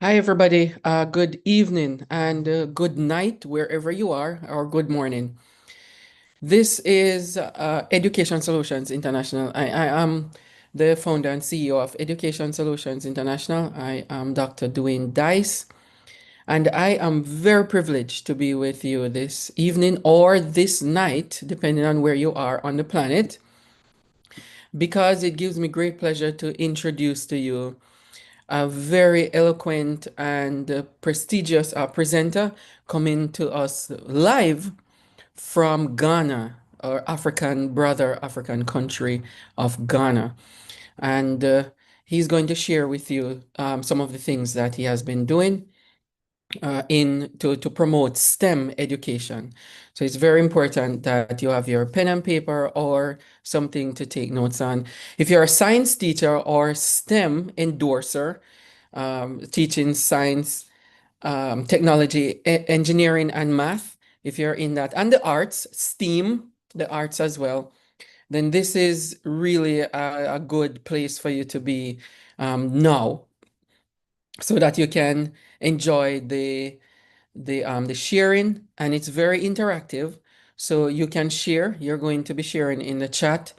Hi, everybody. Good evening and good night, wherever you are, or good morning. This is Education Solutions International. I am the founder and CEO of Education Solutions International. I am Dr. Dwayne Dice, and I am very privileged to be with you this evening or this night, depending on where you are on the planet, because it gives me great pleasure to introduce to you a very eloquent and prestigious presenter coming to us live from Ghana, our African brother, African country of Ghana. And he's going to share with you some of the things that he has been doing to promote STEM education. So it's very important that you have your pen and paper or something to take notes on. If you're a science teacher or STEM endorser, teaching science, technology, engineering, and math, if you're in that, and the arts, STEAM, the arts as well, then this is really a good place for you to be now, so that you can enjoy the sharing, and it's very interactive. So you can share. You're going to be sharing in the chat.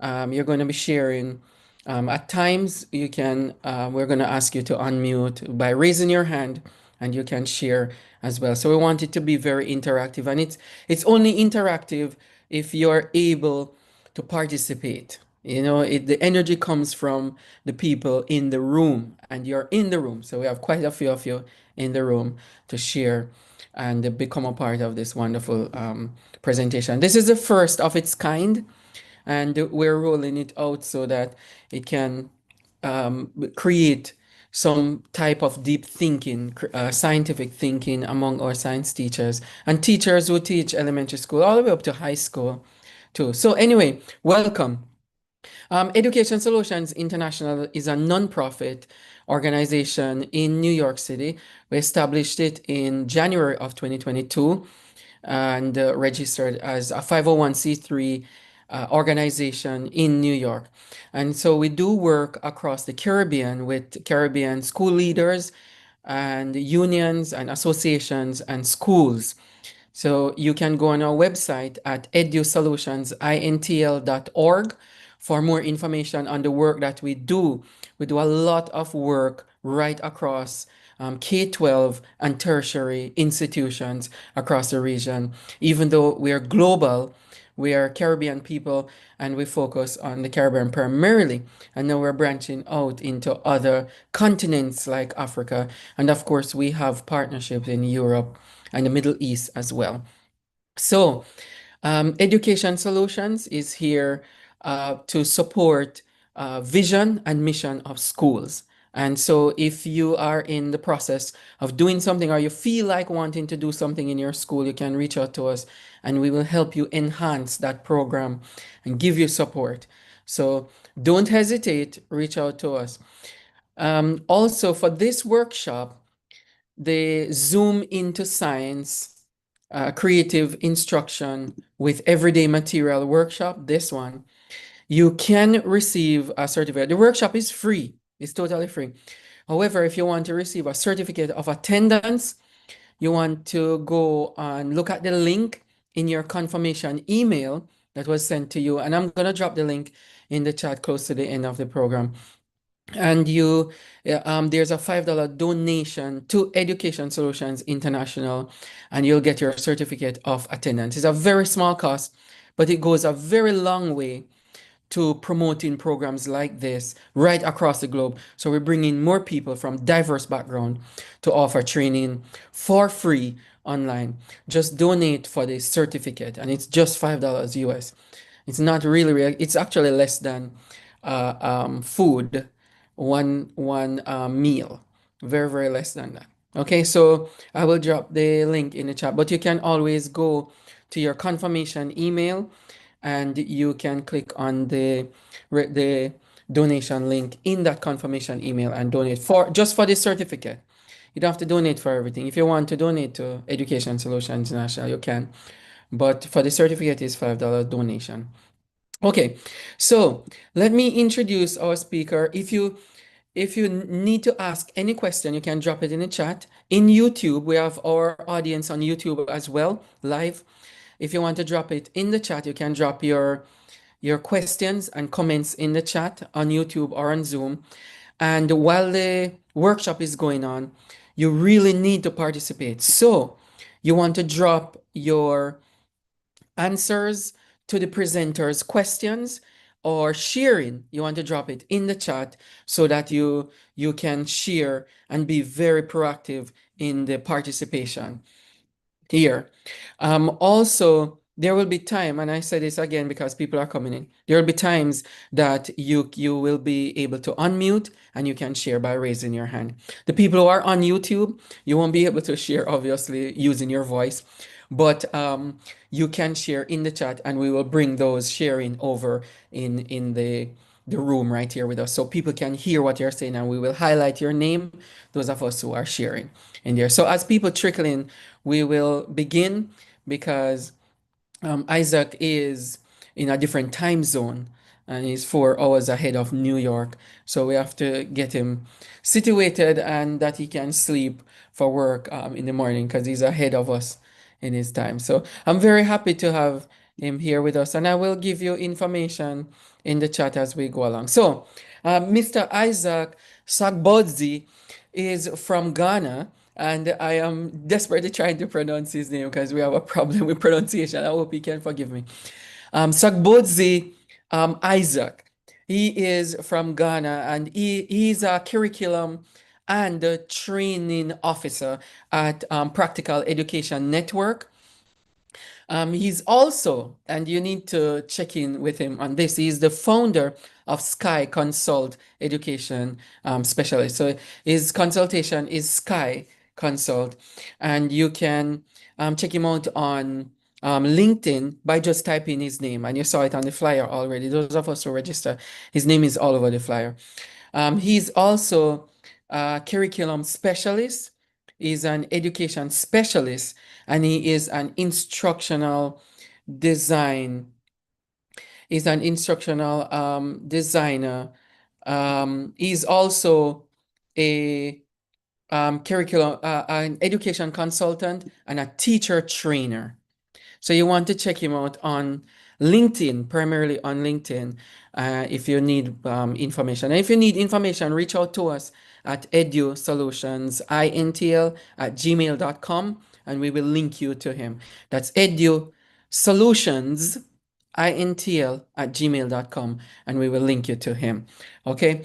You're going to be sharing. At times, we're going to ask you to unmute by raising your hand, and you can share as well. So we want it to be very interactive, and it's only interactive if you're able to participate. The energy comes from the people in the room, and you're in the room. So we have quite a few of you in the room to share and become a part of this wonderful presentation. This is the first of its kind, and we're rolling it out so that it can create some type of deep thinking, scientific thinking among our science teachers and teachers who teach elementary school all the way up to high school too. So anyway, welcome. Education Solutions International is a nonprofit organization in New York City. We established it in January of 2022 and registered as a 501c3 organization in New York. And so we do work across the Caribbean with Caribbean school leaders and unions and associations and schools. So you can go on our website at edusolutionsintl.org for more information on the work that we do. We do a lot of work right across K-12 and tertiary institutions across the region. Even though we are global, we are Caribbean people and we focus on the Caribbean primarily. And now we're branching out into other continents like Africa. And of course, we have partnerships in Europe and the Middle East as well. So, Education Solutions is here to support vision and mission of schools. And so, if you are in the process of doing something or you feel like wanting to do something in your school, you can reach out to us and we will help you enhance that program and give you support. So, don't hesitate, reach out to us. Also, for this workshop, the Zoom into Science creative instruction with everyday material workshop, this one, you can receive a certificate. The workshop is free, it's totally free. However, if you want to receive a certificate of attendance, you want to go and look at the link in your confirmation email that was sent to you. And I'm going to drop the link in the chat close to the end of the program. And there's a $5 donation to Education Solutions International, and you'll get your certificate of attendance. It's a very small cost, but it goes a very long way to promoting programs like this right across the globe. So we're bringing more people from diverse background to offer training for free online. Just donate for the certificate, and it's just $5 US. It's not really, it's actually less than food, one meal. Very, very less than that. Okay, so I will drop the link in the chat, but you can always go to your confirmation email and you can click on the donation link in that confirmation email and donate for just for the certificate. You don't have to donate for everything. If you want to donate to Education Solutions International, you can. But for the certificate, it's $5 donation. Okay, so let me introduce our speaker. if you need to ask any question, you can drop it in the chat. In YouTube, we have our audience on YouTube as well, live. If you want to drop it in the chat, you can drop your questions and comments in the chat on YouTube or on Zoom. And while the workshop is going on, you really need to participate. So you want to drop your answers to the presenter's questions or sharing. You want to drop it in the chat so that you can share and be very proactive in the participation here. Also, there will be time, and I say this again because people are coming in. There will be times that you will be able to unmute and you can share by raising your hand. The people who are on YouTube, you won't be able to share, obviously, using your voice, but you can share in the chat, and we will bring those sharing over in the room right here with us, so people can hear what you're saying, and we will highlight your name, those of us who are sharing in there. So as people trickle in, we will begin because Isaac is in a different time zone and he's 4 hours ahead of New York. So we have to get him situated and that he can sleep for work in the morning because he's ahead of us in his time. So I'm very happy to have him here with us, and I will give you information in the chat as we go along. So, Mr. Isaac Sagbodzi is from Ghana, and I am desperately trying to pronounce his name because we have a problem with pronunciation. I hope he can forgive me. Sagbodzi Isaac. He is from Ghana, and he's a curriculum and a training officer at Practical Education Network. He's also, and you need to check in with him on this, he's the founder of Sky Consult Education Specialist. So his consultation is Sky Consult, and you can check him out on LinkedIn by just typing his name, and you saw it on the flyer already. Those of us who register, his name is all over the flyer. He's also a curriculum specialist. He's an education specialist, and he is an instructional design. He's an instructional designer. He's also a curriculum, an education consultant, and a teacher trainer. So you want to check him out on LinkedIn, primarily on LinkedIn, if you need information. And if you need information, reach out to us at edusolutionsintl@gmail.com, and we will link you to him. That's edusolutionsintl@gmail.com, and we will link you to him. Okay.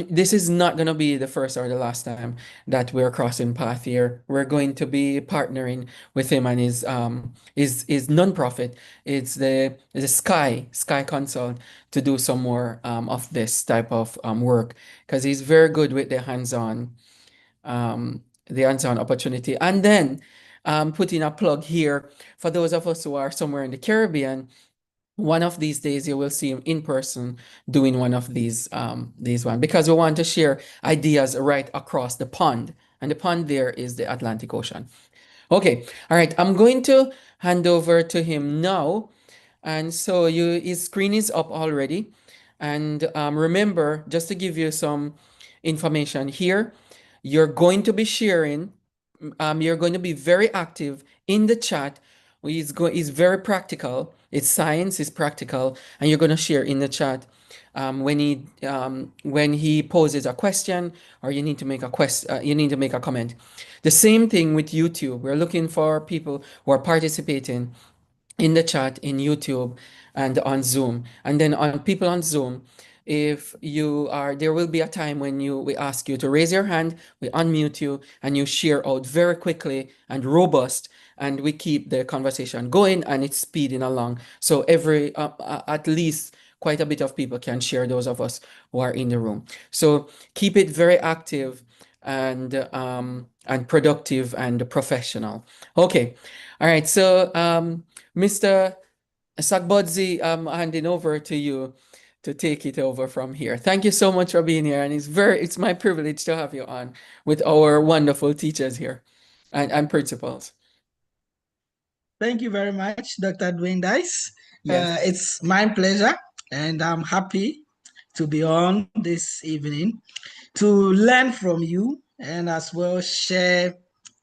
This is not going to be the first or the last time that we're crossing path here. We're going to be partnering with him and his nonprofit. It's the Sky Consult to do some more of this type of work because he's very good with the hands-on opportunity. And then putting a plug here for those of us who are somewhere in the Caribbean. One of these days you will see him in person doing one of these one, because we want to share ideas right across the pond, and the pond there is the Atlantic Ocean. Okay, all right, I'm going to hand over to him now. And so his screen is up already. And remember, just to give you some information here, you're going to be sharing, you're going to be very active in the chat. He's very practical. It's science, it's practical, and you're going to share in the chat when he poses a question, or you need to make a comment. The same thing with YouTube. We're looking for people who are participating in the chat in YouTube and on Zoom. And then on people on Zoom, if you are, there will be a time when we ask you to raise your hand, we unmute you, and you share out very quickly and robust, and we keep the conversation going and it's speeding along. So at least quite a bit of people can share, those of us who are in the room. So keep it very active and productive and professional. Okay. All right. So Mr. Sagbodzi, I'm handing over to you to take it over from here. Thank you so much for being here, and it's my privilege to have you on with our wonderful teachers here and principals. Thank you very much, Dr. Dwayne Dice. Yes. It's my pleasure, and I'm happy to be on this evening. to learn from you and as well share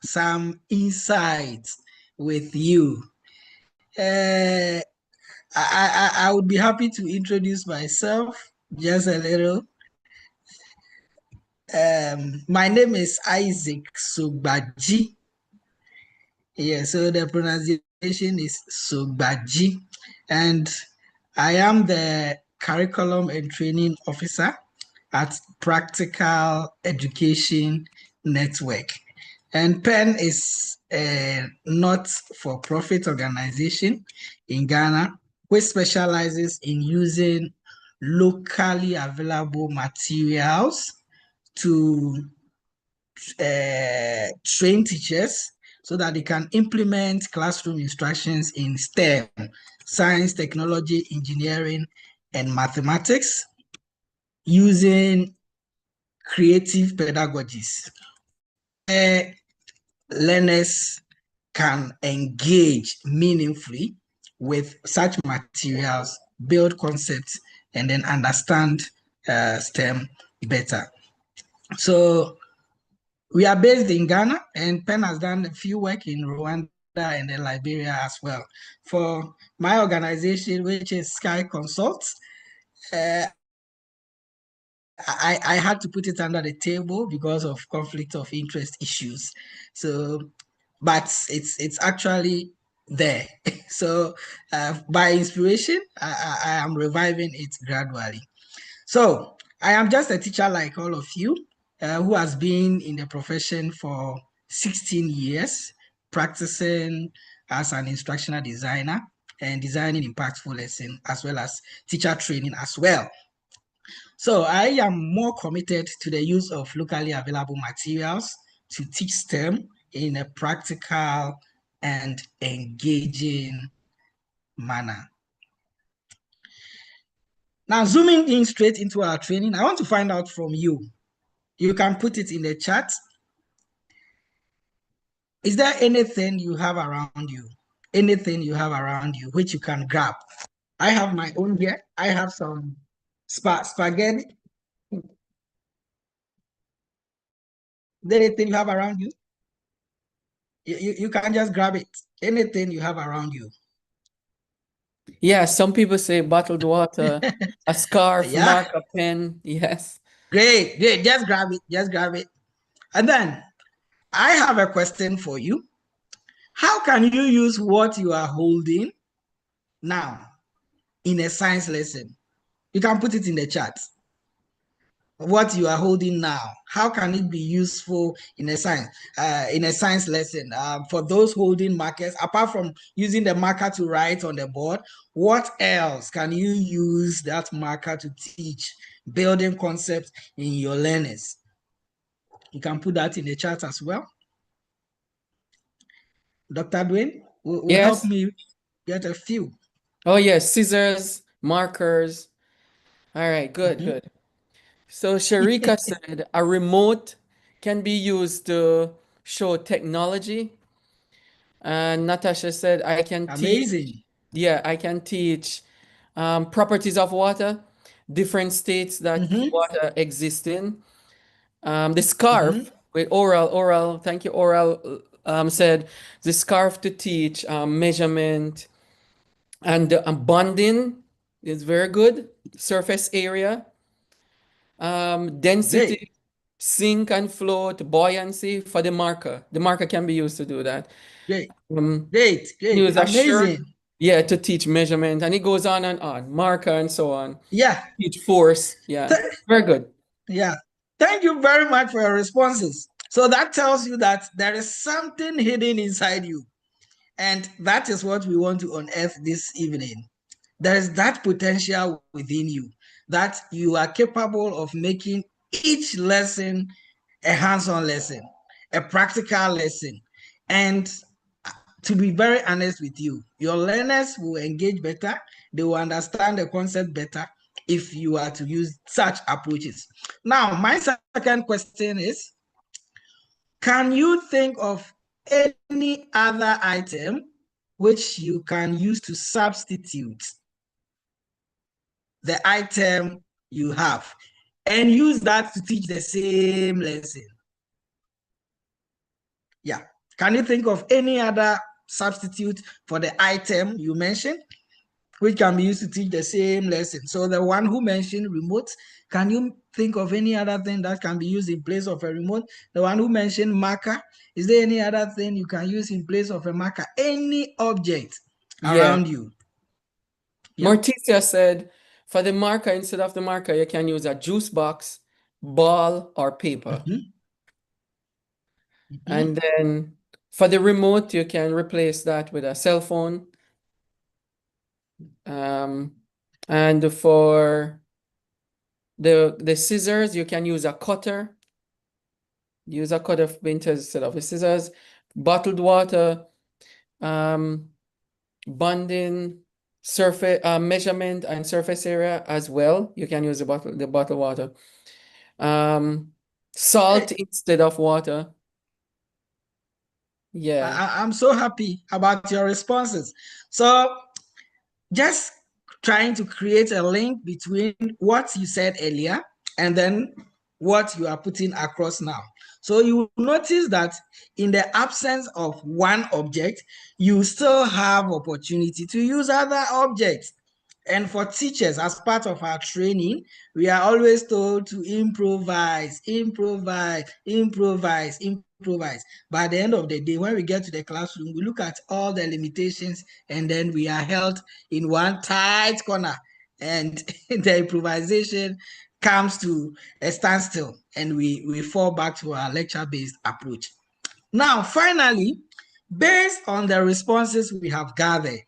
some insights with you. Uh, I would be happy to introduce myself just a little. My name is Isaac Sugbaji. Yeah, so the pronunciation is Sugbaji, and I am the curriculum and training officer at Practical Education Network. And PEN is a not-for-profit organization in Ghana which specializes in using locally available materials to train teachers so that they can implement classroom instructions in STEM, science, technology, engineering, and mathematics using creative pedagogies where learners can engage meaningfully with such materials, build concepts, and then understand STEM better. So we are based in Ghana, and Penn has done a few work in Rwanda and then Liberia as well. For my organization, which is Sky Consults, I had to put it under the table because of conflict of interest issues. So, but it's actually there. So, by inspiration, I am reviving it gradually. So, I am just a teacher like all of you, who has been in the profession for 16 years, practicing as an instructional designer and designing impactful lessons, as well as teacher training as well. So I am more committed to the use of locally available materials to teach STEM in a practical and engaging manner. Now, zooming in straight into our training, I want to find out from you. You can put it in the chat. Is there anything you have around you? Anything you have around you which you can grab? I have my own here. I have some spaghetti. Is there anything you have around you? You can just grab it. Anything you have around you. Yeah, some people say bottled water, a scarf, Yeah, marker, pen. Yes. great, great. Just grab it. Just grab it. And then I have a question for you. How can you use what you are holding now in a science lesson? You can put it in the chat. What you are holding now, how can it be useful in a science lesson? For those holding markers, apart from using the marker to write on the board, what else can you use that marker to teach building concepts in your learners? You can put that in the chat as well. Dr. Dwayne will help Yes. me get a few. Oh, yes. Scissors, markers. All right. Good, Mhm. good. So Sharika said a remote can be used to show technology. And Natasha said I can teach. Amazing. Yeah, I can teach properties of water, different states that Mhm, water exists in. The mhm. scarf with oral, thank you, oral said the scarf to teach measurement and bonding is very good. Surface area, Great, density, sink and float, buoyancy for the marker. The marker can be used to do that. great, Um, great, great. use a shirt, Amazing. yeah, to teach measurement, and it goes on and on. Marker and so on. Yeah. Teach force, yeah, very good. Yeah. Thank you very much for your responses. So that tells you that there is something hidden inside you. And that is what we want to unearth this evening. There is that potential within you that you are capable of making each lesson a hands-on lesson, a practical lesson. And to be very honest with you, your learners will engage better, they will understand the concept better if you are to use such approaches. Now, my second question is, can you think of any other item which you can use to substitute the item you have? and use that to teach the same lesson. Yeah. Can you think of any other substitute for the item you mentioned, which can be used to teach the same lesson? So the one who mentioned remote, can you think of any other thing that can be used in place of a remote? The one who mentioned marker, is there any other thing you can use in place of a marker? Any object Yeah. around you. Yep. Morticia said, for the marker, instead of the marker, you can use a juice box, ball, or paper. Mm-hmm. And Mm-hmm. then for the remote, you can replace that with a cell phone. Um, and for the scissors, you can use a cutter. Use a cutter instead of the scissors. Bottled water, um, bonding, surface measurement and surface area as well. You can use the bottled water. Um, Hey, Salt instead of water. Yeah. I'm so happy about your responses. So just trying to create a link between what you said earlier and then what you are putting across now. So you will notice that in the absence of one object, you still have opportunity to use other objects. And for teachers, as part of our training, we are always told to improvise, improvise, improvise, improvise. But at the end of the day, when we get to the classroom, we look at all the limitations and then we are held in one tight corner. And the improvisation comes to a standstill and we fall back to our lecture-based approach. Now, finally, based on the responses we have gathered,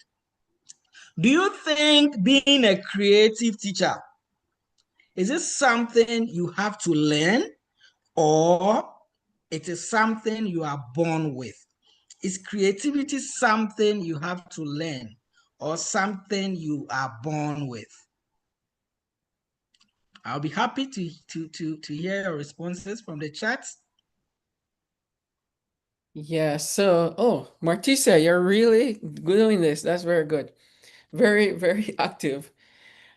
do you think being a creative teacher is it something you have to learn or it is something you are born with? Is creativity something you have to learn or something you are born with? I'll be happy to hear your responses from the chat. Yeah. So, oh, Marticia, you're really doing this. That's very good. Very, very active.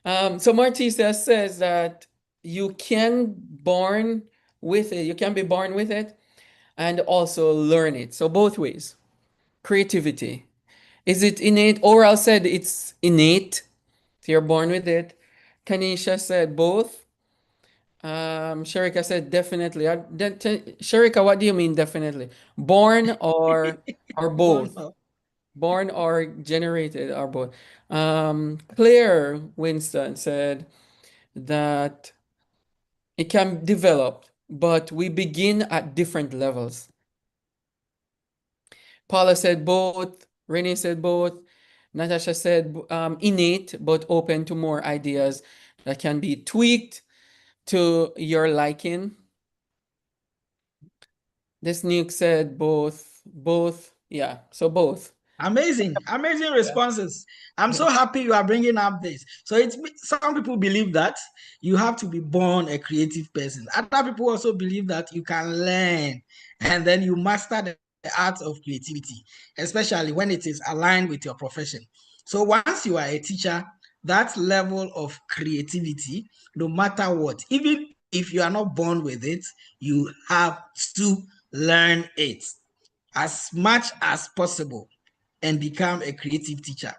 So Marticia says that you can born with it. You can be born with it and also learn it. So both ways. Creativity. Is it innate? Oral said it's innate. So you're born with it. Kanisha said both. Sharika said definitely. Sharika, what do you mean definitely? Born or Born both? of. Born or generated or both? Claire Winston said that it can develop, but we begin at different levels. Paula said both. Renee said both. Natasha said innate, but open to more ideas that can be tweaked to your liking. This nuke said both. Both. Yeah, so both. Amazing, amazing Yeah. responses. I'm Yeah. so happy you are bringing up this. So it's some people believe that you have to be born a creative person. Other people also believe that you can learn and then you master the art of creativity, especially when it is aligned with your profession. So once you are a teacher, that level of creativity, no matter what, even if you are not born with it, you have to learn it as much as possible and become a creative teacher.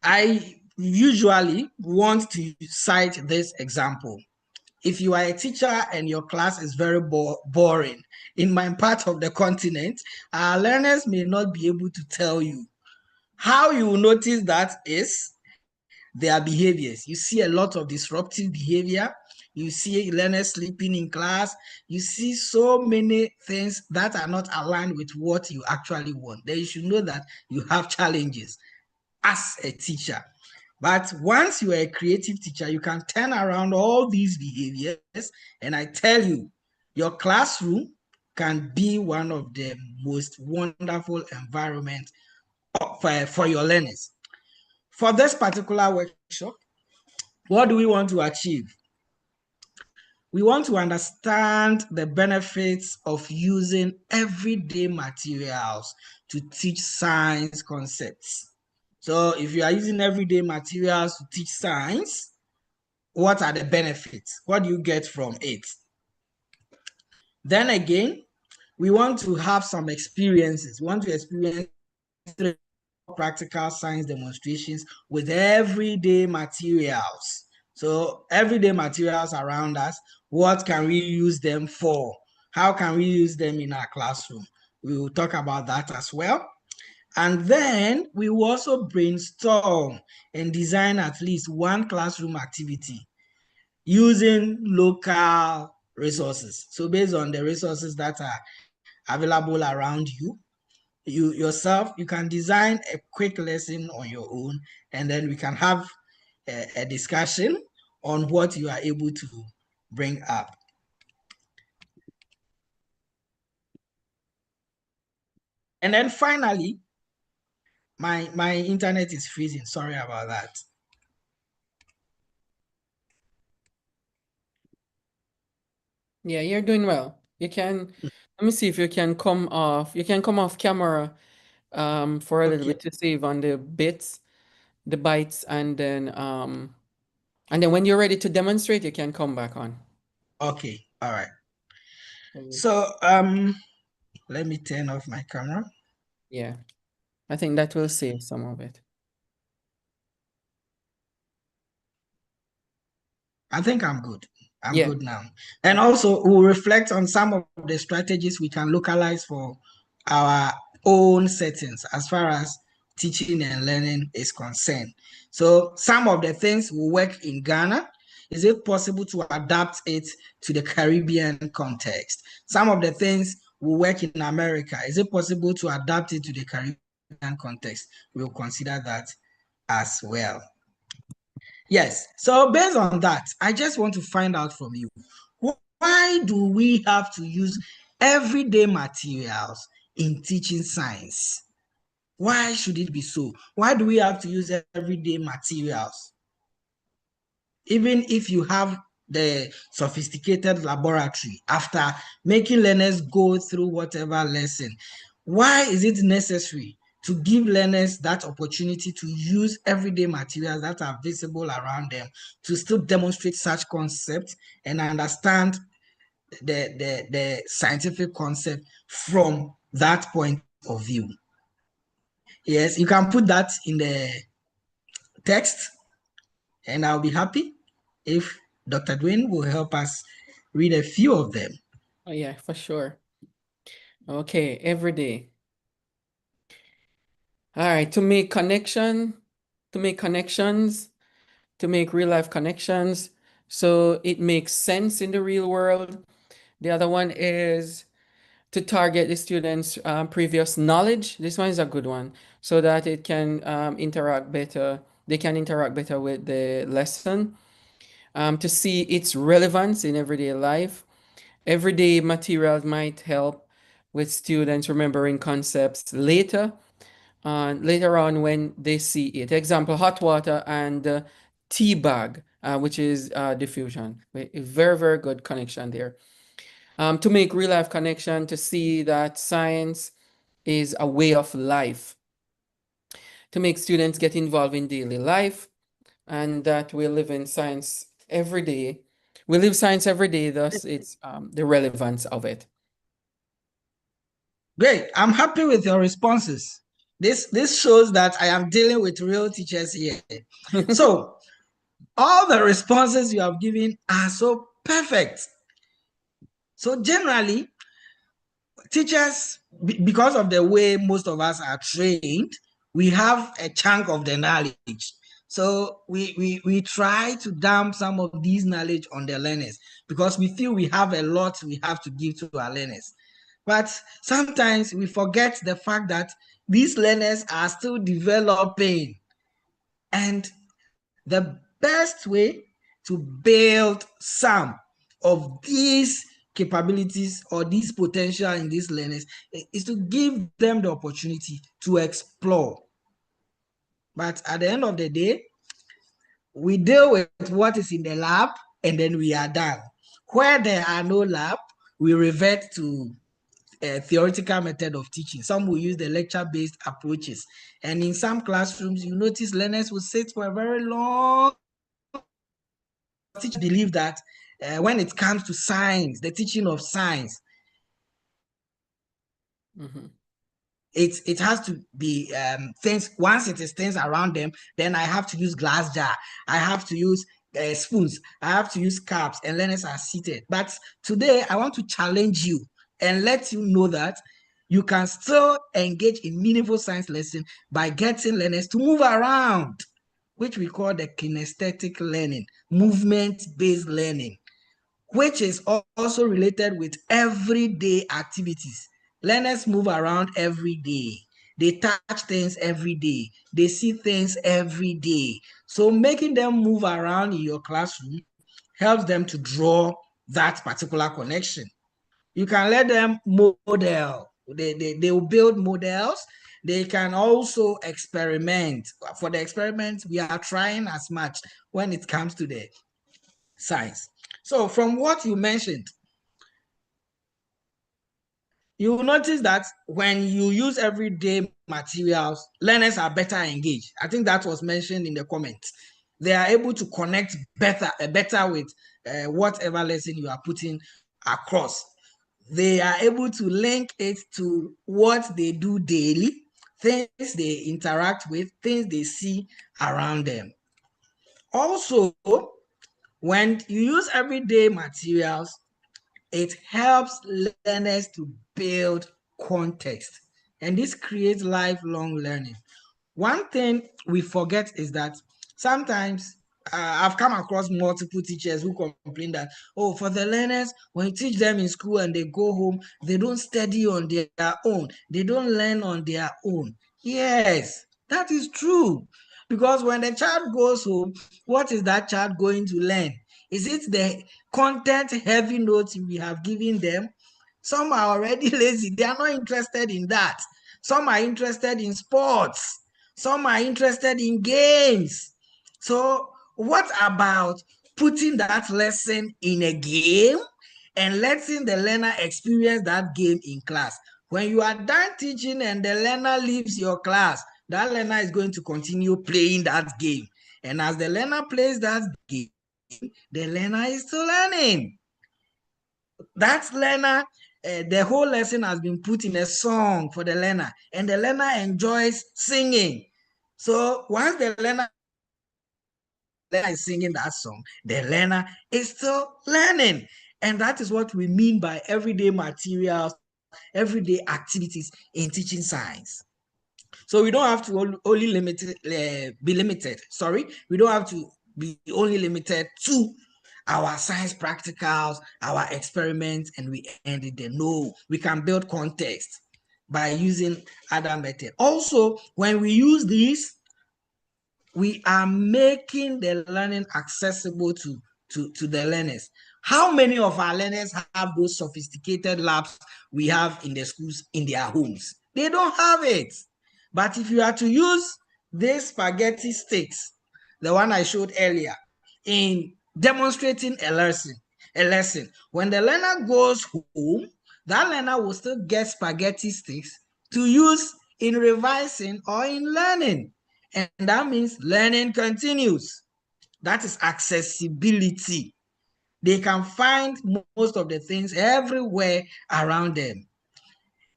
I usually want to cite this example. If you are a teacher and your class is very boring, in my part of the continent, our learners may not be able to tell you. How you will notice that is their behaviors. You see a lot of disruptive behavior. You see learners sleeping in class. You see so many things that are not aligned with what you actually want. Then you should know that you have challenges as a teacher. But once you are a creative teacher, you can turn around all these behaviors. And I tell you, your classroom can be one of the most wonderful environments for your learners. For this particular workshop, what do we want to achieve? We want to understand the benefits of using everyday materials to teach science concepts. So if you are using everyday materials to teach science, what are the benefits? What do you get from it? Then again, we want to have some experiences. We want to experience practical science demonstrations with everyday materials. So everyday materials around us, what can we use them for? How can we use them in our classroom? We will talk about that as well. And then we will also brainstorm and design at least one classroom activity using local resources. So based on the resources that are available around you, you yourself, you can design a quick lesson on your own, and then we can have a discussion on what you are able to bring up. And then finally, my internet is freezing. Sorry about that. Yeah, you're doing well. You can, let me see if you can come off. You can come off camera for a little Okay. bit to save on the bits, the bytes, and then when you're ready to demonstrate, you can come back on. Okay. All right. Mm. So let me turn off my camera. Yeah, I think that will save some of it. I think I'm good. I'm Yeah. good now. And also, we'll reflect on some of the strategies we can localize for our own settings as far as teaching and learning is concerned. So, some of the things will work in Ghana. Is it possible to adapt it to the Caribbean context? Some of the things will work in America. Is it possible to adapt it to the Caribbean context? We'll consider that as well. Yes. So based on that, I just want to find out from you, why do we have to use everyday materials in teaching science? Why should it be so? Why do we have to use everyday materials? Even if you have the sophisticated laboratory after making learners go through whatever lesson, why is it necessary to give learners that opportunity to use everyday materials that are visible around them to still demonstrate such concepts and understand the scientific concept from that point of view? Yes, you can put that in the text, and I'll be happy if Dr. Dwayne will help us read a few of them. Oh, yeah, for sure. Okay, every day. All right, to make connections, to make real life connections, so it makes sense in the real world. The other one is to target the students' previous knowledge. This one is a good one, so that it can interact better. They can interact better with the lesson. To see its relevance in everyday life. Everyday materials might help with students remembering concepts later on when they see it. Example, hot water and tea bag, which is diffusion. A very, very good connection there. To make real life connection, to see that science is a way of life, to make students get involved in daily life, and that we live in science every day. We live science every day, thus it's the relevance of it. Great. I'm happy with your responses. This shows that I am dealing with real teachers here. So all the responses you have given are so perfect. So generally, teachers, because of the way most of us are trained, we have a chunk of the knowledge. So we try to dump some of these knowledge on the learners because we feel we have a lot we have to give to our learners. But sometimes we forget the fact that these learners are still developing. And the best way to build some of these capabilities or these potential in these learners is to give them the opportunity to explore. But at the end of the day, we deal with what is in the lab and then we are done. Where there are no lab, we revert to a theoretical method of teaching. Some will use the lecture-based approaches. And in some classrooms, you notice learners will sit for a very long teachers believe that when it comes to science, the teaching of science, Mm-hmm. it has to be things. Once it is things around them, then I have to use glass jar. I have to use spoons. I have to use cups, and learners are seated. But today, I want to challenge you and let you know that you can still engage in meaningful science lesson by getting learners to move around, which we call the kinesthetic learning, movement-based learning, which is also related with everyday activities. Learners move around every day. They touch things every day. They see things every day. So making them move around in your classroom helps them to draw that particular connection. You can let them model. They will build models. They can also experiment. For the experiment, we are trying as much when it comes to the science. So from what you mentioned, you will notice that when you use everyday materials, learners are better engaged. I think that was mentioned in the comments. They are able to connect better with whatever lesson you are putting across. They are able to link it to what they do daily, things they interact with, things they see around them. Also, when you use everyday materials, it helps learners to build context, and this creates lifelong learning. One thing we forget is that sometimes I've come across multiple teachers who complain that, oh, for the learners, when you teach them in school and they go home, they don't study on their own, they don't learn on their own. Yes, that is true. Because when the child goes home, what is that child going to learn? Is it the content heavy notes we have given them? Some are already lazy, they are not interested in that. Some are interested in sports. Some are interested in games. So, what about putting that lesson in a game and letting the learner experience that game in class? When you are done teaching and the learner leaves your class, that learner is going to continue playing that game. And as the learner plays that game, the learner is still learning. That learner, the whole lesson has been put in a song for the learner, and the learner enjoys singing. So once the learner is singing that song, the learner is still learning. And that is what we mean by everyday materials, everyday activities in teaching science. So we don't have to only be limited. Sorry, we don't have to be only limited to our science practicals, our experiments, and we end it there. No, we can build context by using other methods. Also, when we use these, we are making the learning accessible to the learners. How many of our learners have those sophisticated labs we have in the schools in their homes? They don't have it. But if you are to use these spaghetti sticks, the one I showed earlier, in demonstrating a lesson, when the learner goes home, that learner will still get spaghetti sticks to use in revising or in learning. And that means learning continues. That is accessibility. They can find most of the things everywhere around them.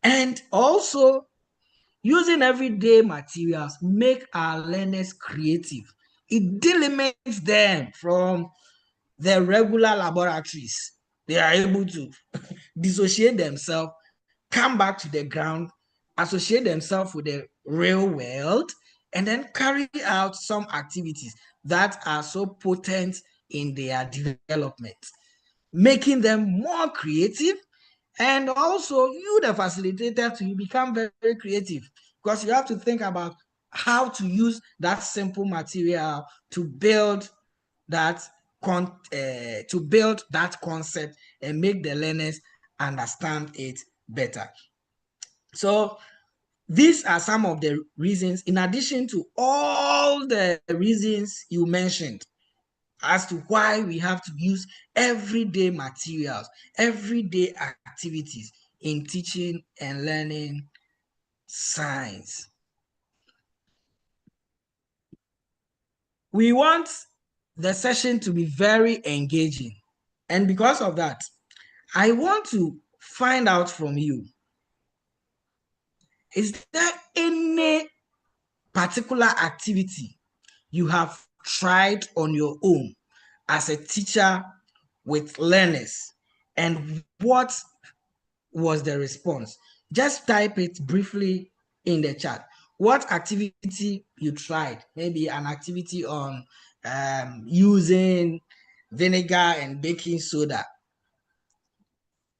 And also, using everyday materials make our learners creative. It delimits them from the regular laboratories. They are able to dissociate themselves, come back to the ground, associate themselves with the real world, and then carry out some activities that are so potent in their development, making them more creative. And also, you, the facilitator, to become very, very creative, because you have to think about how to use that simple material to build that concept and make the learners understand it better. So these are some of the reasons, in addition to all the reasons you mentioned, as to why we have to use everyday materials, everyday activities in teaching and learning science. We want the session to be very engaging. And because of that, I want to find out from you, is there any particular activity you have tried on your own as a teacher with learners, and what was the response? Just type it briefly in the chat. What activity you tried? Maybe an activity on using vinegar and baking soda.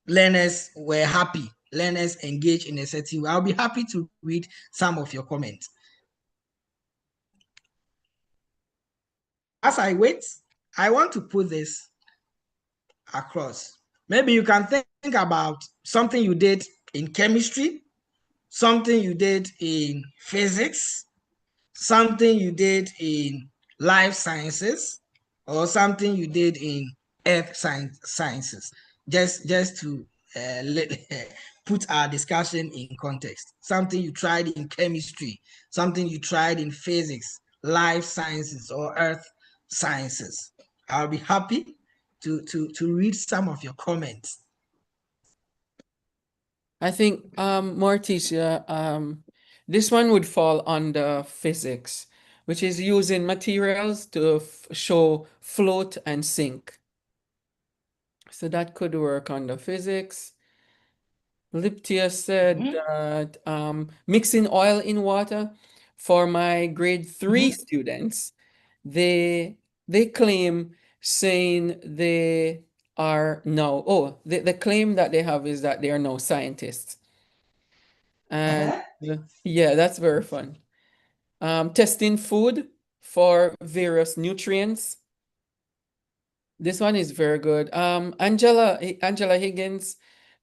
Learners were happy. Learners engaged in a certain way. I'll be happy to read some of your comments. As I wait, I want to put this across. Maybe you can think about something you did in chemistry, something you did in physics, something you did in life sciences, or something you did in sciences. Just to put our discussion in context. Something you tried in chemistry, something you tried in physics, life sciences, or earth sciences. I'll be happy to read some of your comments. I think, Morticia, this one would fall under physics, which is using materials to show float and sink. So that could work under physics. Liptia said that mixing oil in water for my grade 3 students, they claim saying they are now, the claim that they have is that they are now scientists. And yeah, that's very fun. Testing food for various nutrients. This one is very good. Angela Higgins,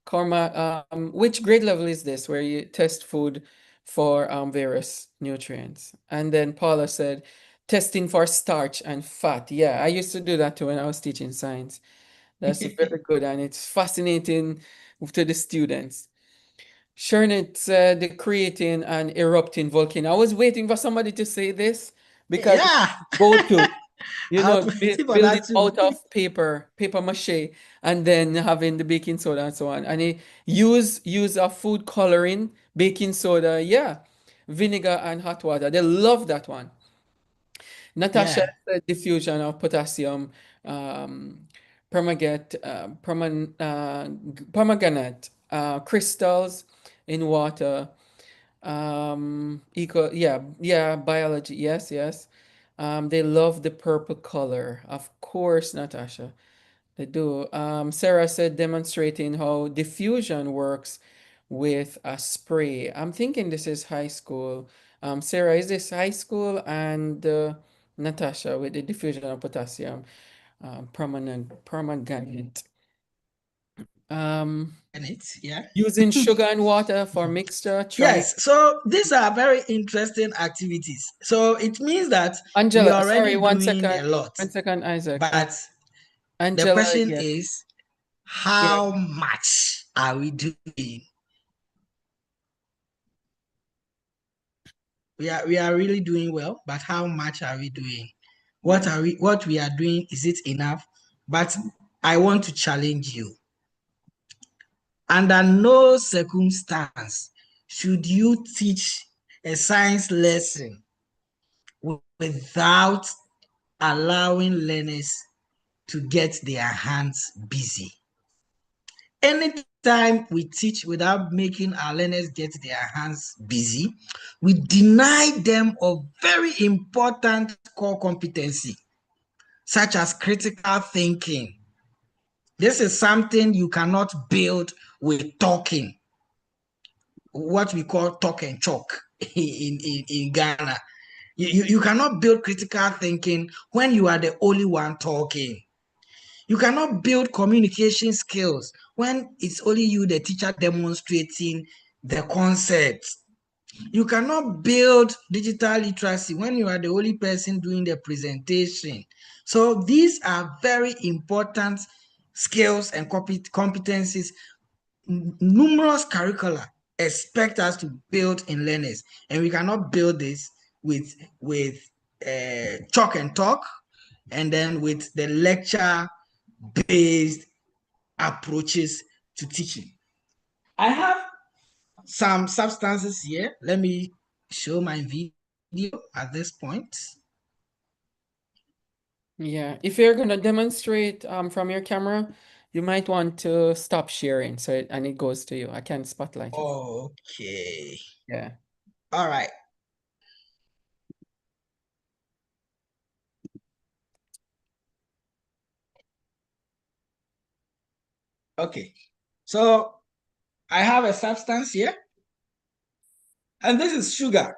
Karma, which grade level is this where you test food for various nutrients? And then Paula said, testing for starch and fat. Yeah, I used to do that too when I was teaching science. That's very good, and it's fascinating to the students. Shernet said the creating and erupting volcano. I was waiting for somebody to say this because Yeah, go to, I'm waiting for build it that too. out of paper mache, and then having the baking soda and so on. And he use a food coloring, baking soda, yeah, vinegar and hot water. They love that one. Natasha Yeah. said diffusion of potassium, um, permanganate crystals in water. Yeah, biology. Yes, yes. They love the purple color. Of course, Natasha. They do. Sarah said demonstrating how diffusion works with a spray. I'm thinking this is high school. Sarah, is this high school? And Natasha with the diffusion of potassium, permanganate. Um, And yeah. using sugar and water for mixture, trying. Yes, so these are very interesting activities. So it means that we Angela, are sorry, already doing a lot. one second, Isaac. But the Angela, question yeah, is, yeah. how much are we doing? We are really doing well, but how much are we doing? Yeah. What we are doing, is it enough? But I want to challenge you. Under no circumstance should you teach a science lesson without allowing learners to get their hands busy. Anytime we teach without making our learners get their hands busy, we deny them of very important core competency, such as critical thinking. This is something you cannot build with talking, what we call talk and chalk in Ghana. You cannot build critical thinking when you are the only one talking. You cannot build communication skills when it's only you, the teacher, demonstrating the concept. You cannot build digital literacy when you are the only person doing the presentation. So these are very important skills and competencies numerous curricula expect us to build in learners, and we cannot build this with chalk and talk. and then with the lecture-based approaches to teaching. I have some substances here. Let me show my video at this point. Yeah, if you're gonna demonstrate from your camera, you might want to stop sharing and it goes to you. I can spotlight it. Okay. Yeah. All right. Okay. So I have a substance here, and this is sugar.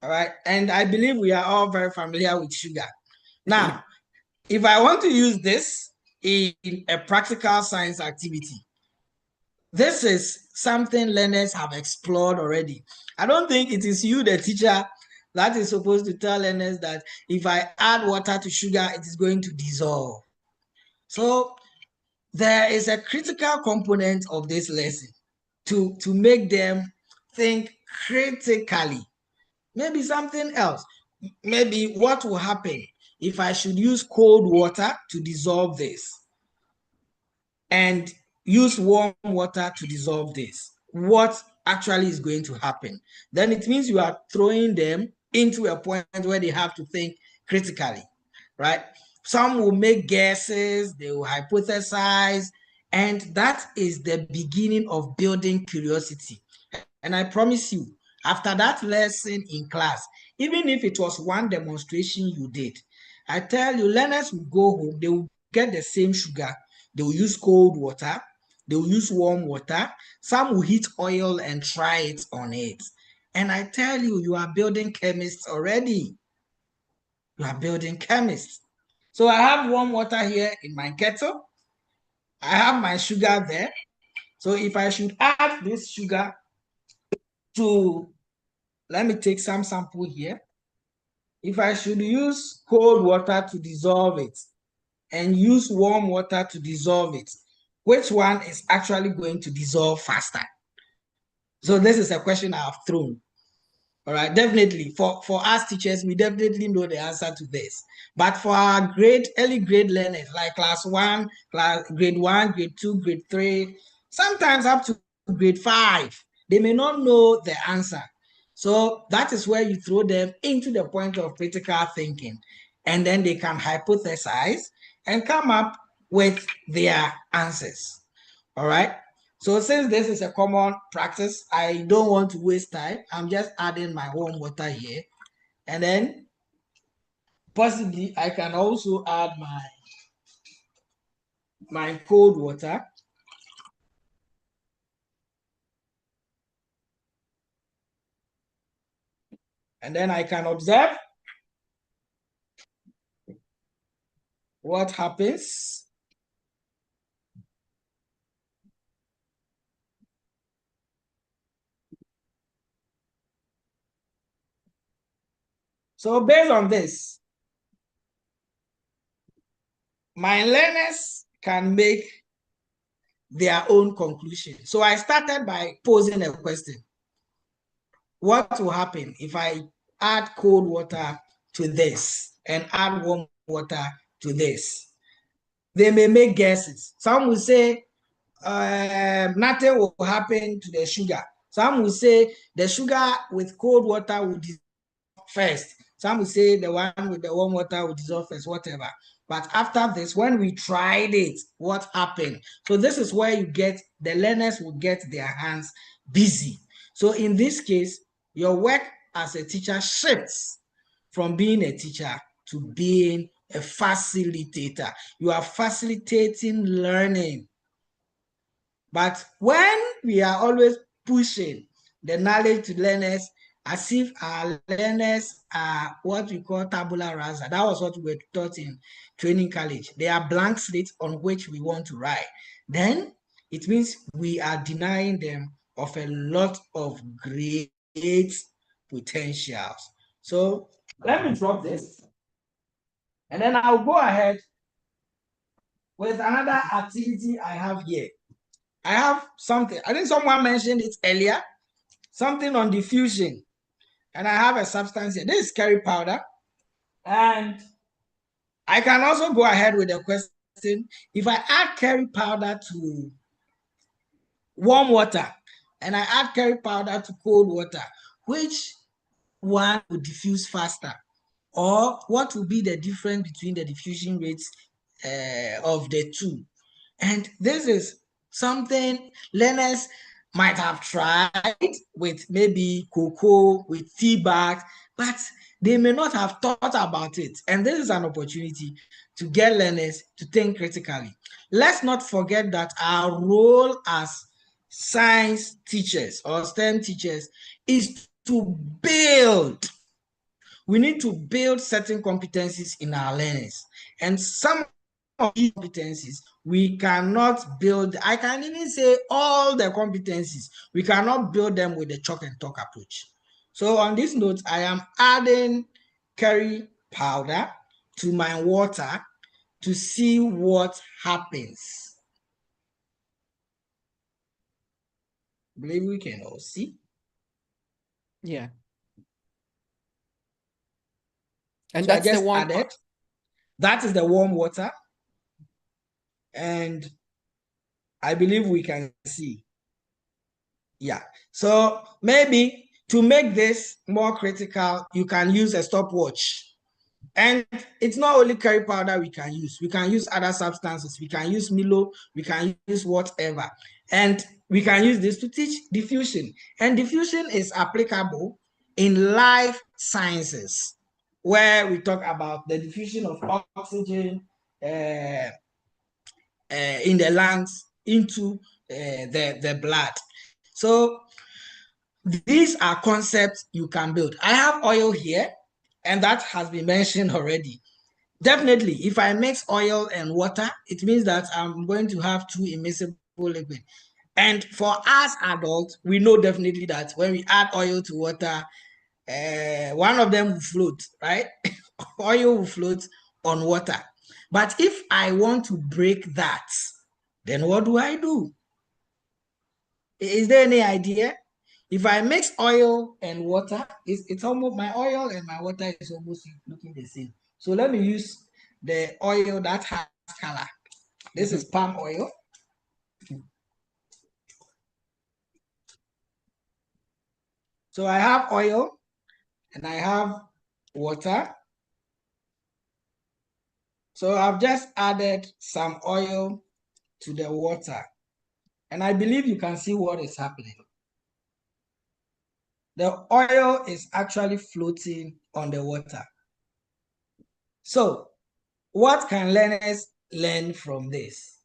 All right. And I believe we are all very familiar with sugar. Now, if I want to use this in a practical science activity, this is something learners have explored already. I don't think it is you, the teacher, that is supposed to tell learners that if I add water to sugar, it is going to dissolve. So there is a critical component of this lesson to make them think critically. Maybe something else. Maybe what will happen if I should use cold water to dissolve this and use warm water to dissolve this? What actually is going to happen? Then it means you are throwing them into a point where they have to think critically, right? Some will make guesses, they will hypothesize, and that is the beginning of building curiosity. And I promise you, after that lesson in class, even if it was one demonstration you did, I tell you, learners will go home, they will get the same sugar, they will use cold water, they will use warm water, some will heat oil and try it on it. And I tell you, you are building chemists already. You are building chemists. So I have warm water here in my kettle. I have my sugar there. So if I should add this sugar to, let me take some sample here. If I should use cold water to dissolve it and use warm water to dissolve it, which one is actually going to dissolve faster? So this is a question I have thrown. All right, definitely for us teachers, we definitely know the answer to this. But for our early grade learners, like grade one, grade two, grade three, sometimes up to grade five, they may not know the answer. So that is where you throw them into the point of critical thinking, and then they can hypothesize and come up with their answers. All right. So since this is a common practice, I don't want to waste time. I'm just adding my warm water here. And then possibly I can also add my cold water. And then I can observe what happens. So based on this, my learners can make their own conclusion. So I started by posing a question. What will happen if I add cold water to this and add warm water to this? They may make guesses. Some will say nothing will happen to the sugar. Some will say the sugar with cold water will dissolve first. Some will say the one with the warm water will dissolve first, whatever. But after this, when we tried it, what happened? So this is where you get, the learners will get their hands busy. So in this case, your work as a teacher shifts from being a teacher to being a facilitator. You are facilitating learning. But when we are always pushing the knowledge to learners as if our learners are what we call tabula rasa, that was what we were taught in training college. They are blank slates on which we want to write. Then it means we are denying them of a lot of great potentials. So let me drop this, and then I'll go ahead with another activity I have here. I have something, I think someone mentioned it earlier, something on diffusion. And I have a substance here. This is curry powder. And I can also go ahead with the question. If I add curry powder to warm water and I add curry powder to cold water, which one would diffuse faster? Or what will be the difference between the diffusion rates of the two? And this is something learners might have tried with maybe cocoa, with tea bags, but they may not have thought about it. And this is an opportunity to get learners to think critically. Let's not forget that our role as science teachers or STEM teachers is to build. We need to build certain competencies in our learners. And some of these competencies we cannot build. I can even say all the competencies, we cannot build them with the chalk and talk approach. So on this note, I am adding curry powder to my water to see what happens. I believe we can all see. Yeah. And So I that's the just warm added. That is the warm water. And I believe we can see. Yeah. So maybe to make this more critical, you can use a stopwatch. And it's not only curry powder we can use. We can use other substances. We can use Milo. We can use whatever. And we can use this to teach diffusion. And diffusion is applicable in life sciences, where we talk about the diffusion of oxygen in the lungs into the blood. So these are concepts you can build. I have oil here, and that has been mentioned already. Definitely, if I mix oil and water, it means that I'm going to have two immiscible liquid. And for us adults, we know definitely that when we add oil to water, one of them will float, right? Oil will float on water. But if I want to break that, then what do I do? Is there any idea? If I mix oil and water, it's almost my oil and my water is almost looking the same. So let me use the oil that has color. This is palm oil. So I have oil and I have water. So I've just added some oil to the water. And I believe you can see what is happening. The oil is actually floating on the water. So what can learners learn from this?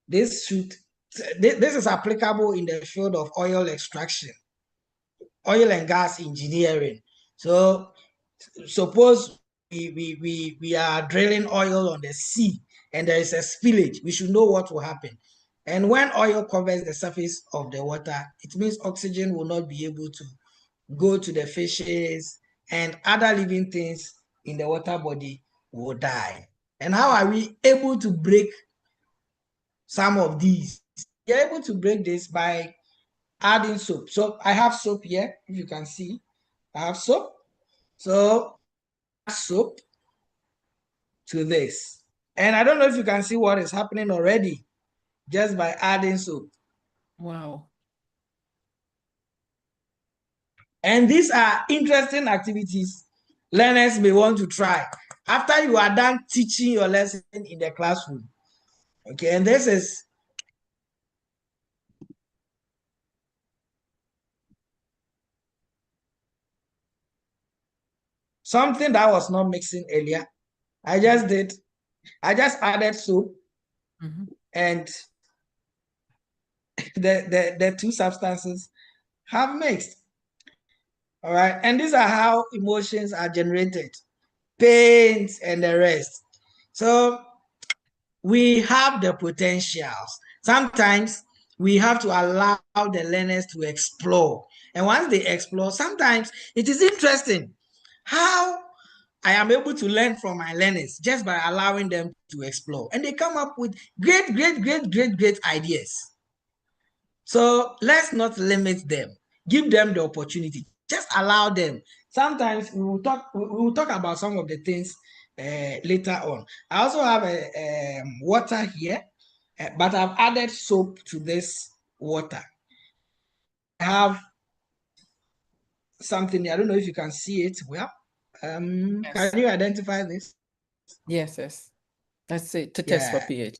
This is applicable in the field of oil extraction, oil and gas engineering. So suppose we are drilling oil on the sea and there is a spillage, we should know what will happen. And when oil covers the surface of the water, it means oxygen will not be able to go to the fishes, and other living things in the water body will die. And how are we able to break some of these? You're able to break this by adding soap. So I have soap here, if you can see. I have soap. So add soap to this. And I don't know if you can see what is happening already just by adding soap. Wow. And these are interesting activities learners may want to try after you are done teaching your lesson in the classroom. Okay, and this is something that was not mixing earlier. I just added soap and the two substances have mixed. All right, and these are how emotions are generated, pains and the rest. So we have the potentials. Sometimes we have to allow the learners to explore. And once they explore, sometimes it is interesting how I am able to learn from my learners just by allowing them to explore. And they come up with great ideas. So let's not limit them. Give them the opportunity. Just allow them. Sometimes we will talk about some of the things later on. I also have a water here, but I've added soap to this water. I have something, I don't know if you can see it well. Can Yes. you identify this? Yes, yes. That's it, to test for Yeah. pH.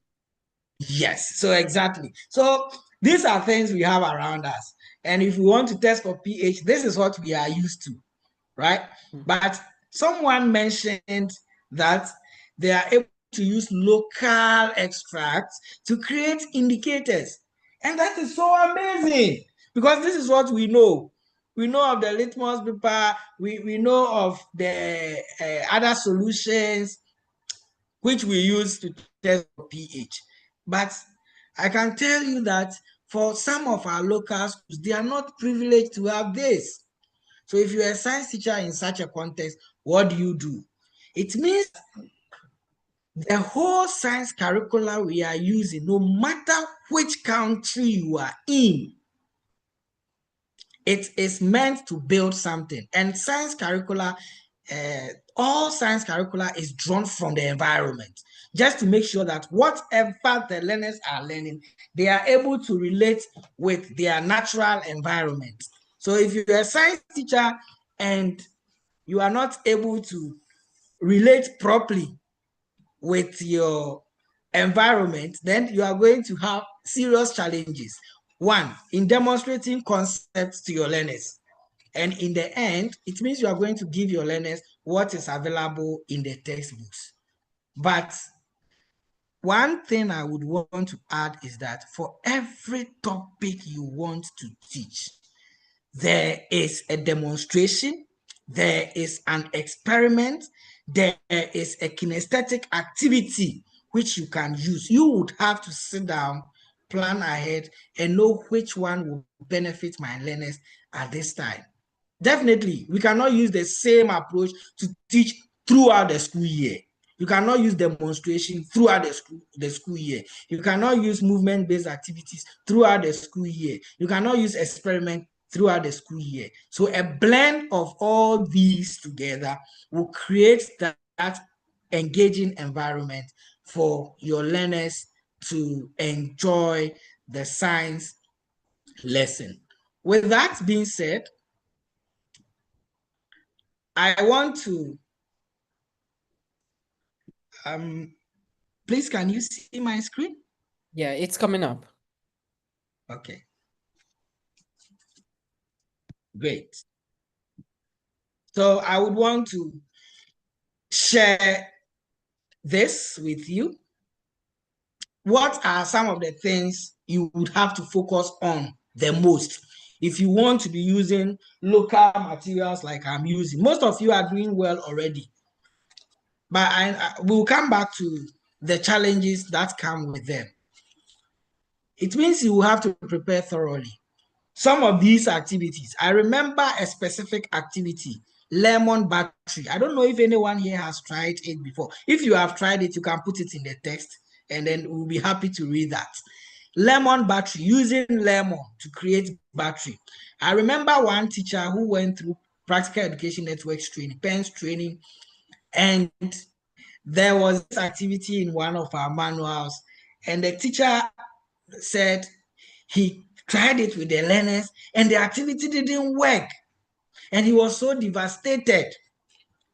Yes. So exactly. So these are things we have around us. And if we want to test for pH, this is what we are used to, right? Mm. But someone mentioned that they are able to use local extracts to create indicators. And that is so amazing because this is what we know. We know of the litmus paper, we know of the other solutions which we use to test for pH. But I can tell you that for some of our local schools, they are not privileged to have this. So if you're a science teacher in such a context, what do? It means the whole science curricula we are using, no matter which country you are in, it is meant to build something. And science curricula, all science curricula is drawn from the environment, just to make sure that whatever the learners are learning, they are able to relate with their natural environment. So if you're a science teacher and you are not able to relate properly with your environment, then you are going to have serious challenges. One, in demonstrating concepts to your learners. And in the end, it means you are going to give your learners what is available in the textbooks. But one thing I would want to add is that for every topic you want to teach, there is a demonstration, there is an experiment, there is a kinesthetic activity which you can use. You would have to sit down, plan ahead, and know which one will benefit my learners at this time. Definitely, we cannot use the same approach to teach throughout the school year. You cannot use demonstration throughout the school year. You cannot use movement-based activities throughout the school year. You cannot use experiment throughout the school year. So a blend of all these together will create that engaging environment for your learners to enjoy the science lesson. With that being said, I want to please, can you see my screen? Yeah, it's coming up. Okay, great. So I would want to share this with you. What are some of the things you would have to focus on the most if you want to be using local materials like I'm using? Most of you are doing well already, but we'll come back to the challenges that come with them. It means you will have to prepare thoroughly. Some of these activities, I remember a specific activity, lemon battery. I don't know if anyone here has tried it before. If you have tried it, you can put it in the text and then we'll be happy to read that. Lemon battery, using lemon to create battery. I remember one teacher who went through practical education networks training, PENS training, and there was this activity in one of our manuals, and the teacher said he tried it with the learners and the activity didn't work. And he was so devastated.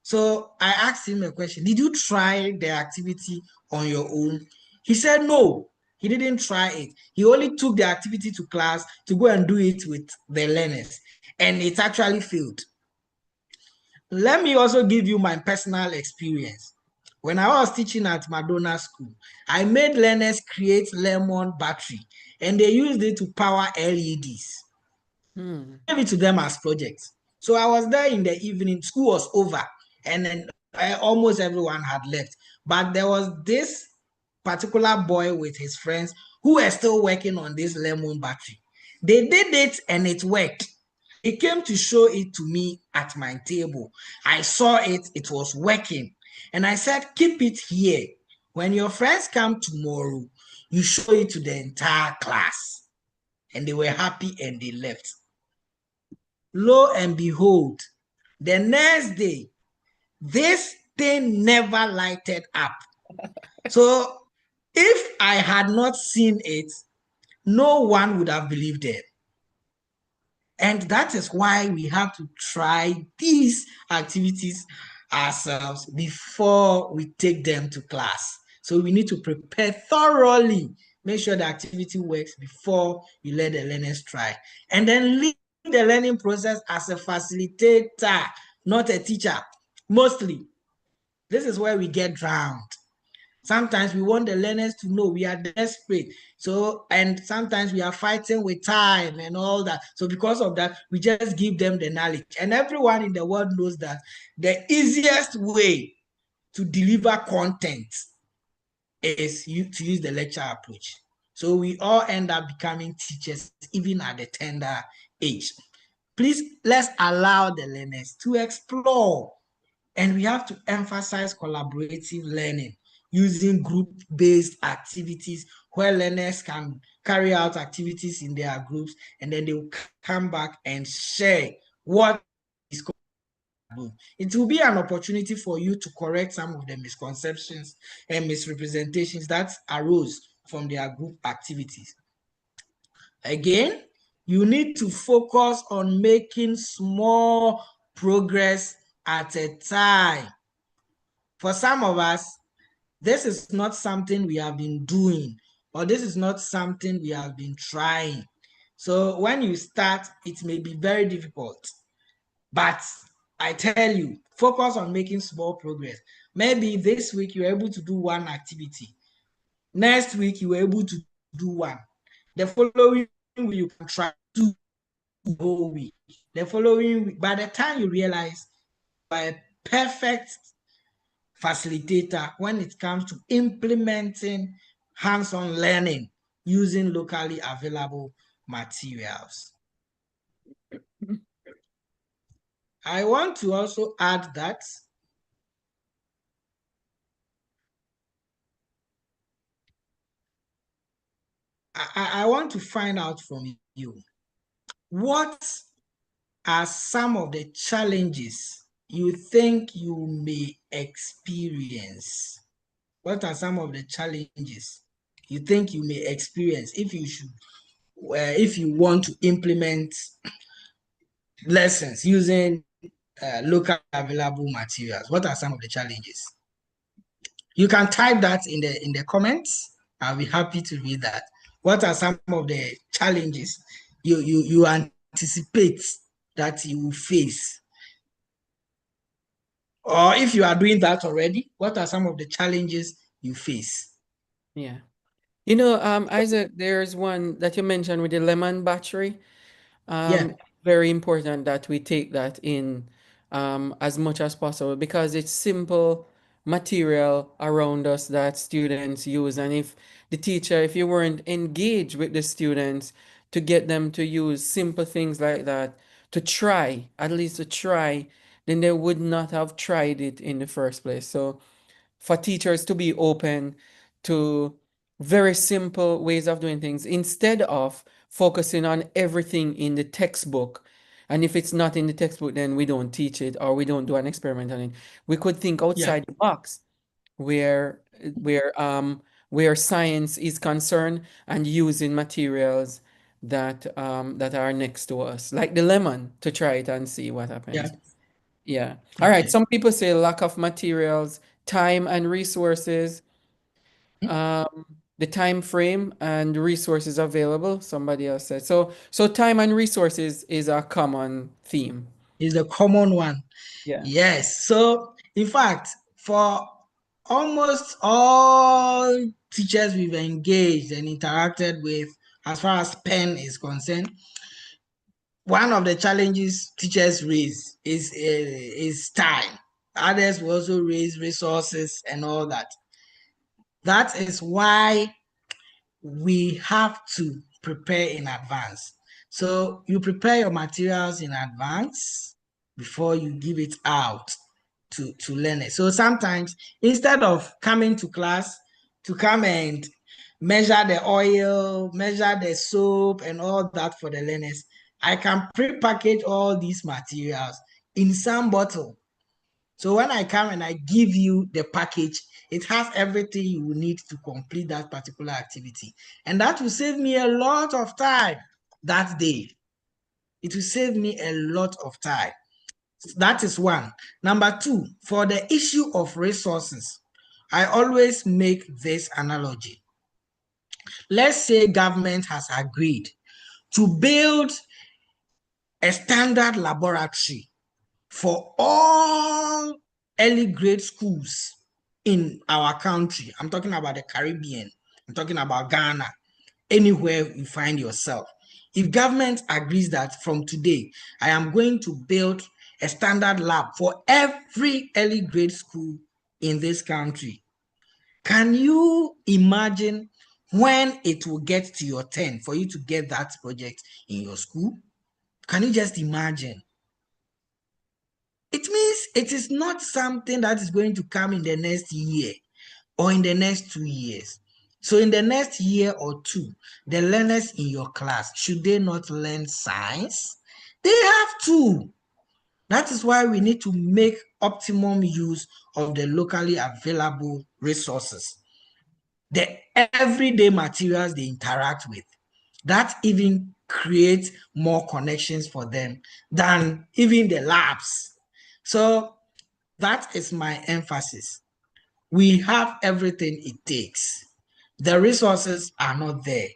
So I asked him a question. Did you try the activity on your own? He said no, he didn't try it. He only took the activity to class to go and do it with the learners. And it actually failed. Let me also give you my personal experience. When I was teaching at Madonna School, I made learners create lemon battery and they used it to power LEDs. I gave it to them as projects. So I was there in the evening, school was over, and then almost everyone had left. But there was this particular boy with his friends who were still working on this lemon battery. They did it and it worked. He came to show it to me at my table. I saw it, it was working. And I said, keep it here. When your friends come tomorrow, you show it to the entire class. And they were happy and they left. Lo and behold, the next day, this thing never lighted up. So if I had not seen it, no one would have believed it. And that is why we have to try these activities ourselves before we take them to class. So we need to prepare thoroughly, make sure the activity works before you let the learners try. And then lead the learning process as a facilitator, not a teacher. Mostly, this is where we get drowned. Sometimes we want the learners to know we are desperate. So, and sometimes we are fighting with time and all that. So, because of that, we just give them the knowledge. And everyone in the world knows that the easiest way to deliver content is to use the lecture approach. So, we all end up becoming teachers even at the tender age. Please, let's allow the learners to explore. And we have to emphasize collaborative learning using group-based activities where learners can carry out activities in their groups, and then they will come back and share what is going on. It will be an opportunity for you to correct some of the misconceptions and misrepresentations that arose from their group activities. Again, you need to focus on making small progress at a time. For some of us, this is not something we have been doing, or this is not something we have been trying. So when you start, it may be very difficult. But I tell you, focus on making small progress. Maybe this week you're able to do one activity. Next week you were able to do one. The following week you can try two the whole week. The following week, by the time you realize you are a perfect facilitator when it comes to implementing hands-on learning using locally available materials. I want to also add that I want to find out from you, what are some of the challenges you think you may experience? What are some of the challenges you think you may experience if you want to implement lessons using local available materials? What are some of the challenges? You can type that in the comments. I'll be happy to read that. What are some of the challenges you anticipate that you will face? Or if you are doing that already, what are some of the challenges you face? Yeah. Isaac, there's one that you mentioned with the lemon battery. Yeah, Very important that we take that in as much as possible because it's simple material around us that students use. And if the teacher, if you weren't engaged with the students to get them to use simple things like that, to try, at least to try, then they would not have tried it in the first place. So for teachers to be open to very simple ways of doing things instead of focusing on everything in the textbook. And if it's not in the textbook, then we don't teach it or we don't do an experiment on it. We could think yeah, outside the box where where um where science is concerned and using materials that are next to us, like the lemon, to try it and see what yeah. happens. Yeah. All right. Okay. Some people say lack of materials, time and resources, the time frame and resources available. Somebody else said. So time and resources is a common theme. Is the common one. Yeah. Yes. So, in fact, for almost all teachers we've engaged and interacted with, as far as pen is concerned, one of the challenges teachers raise is time. Others will also raise resources and all that. That is why we have to prepare in advance. So you prepare your materials in advance before you give it out to learners. So sometimes instead of coming to class to come and measure the oil, measure the soap and all that for the learners, I can pre-package all these materials in some bottle So when I come and I give you the package, it has everything you will need to complete that particular activity. And that will save me a lot of time that day. It will save me a lot of time. That is one. Number two, for the issue of resources, I always make this analogy. Let's say government has agreed to build a standard laboratory for all early grade schools in our country. I'm talking about the Caribbean. I'm talking about Ghana, anywhere you find yourself. If government agrees that from today, I am going to build a standard lab for every early grade school in this country, can you imagine when it will get to your turn for you to get that project in your school? Can you just imagine? It means it is not something that is going to come in the next year or in the next 2 years. So in the next year or two, the learners in your class, should they not learn science? They have to. That is why we need to make optimum use of the locally available resources, the everyday materials they interact with. That even creates more connections for them than even the labs. So that is my emphasis. We have everything it takes. The resources are not there,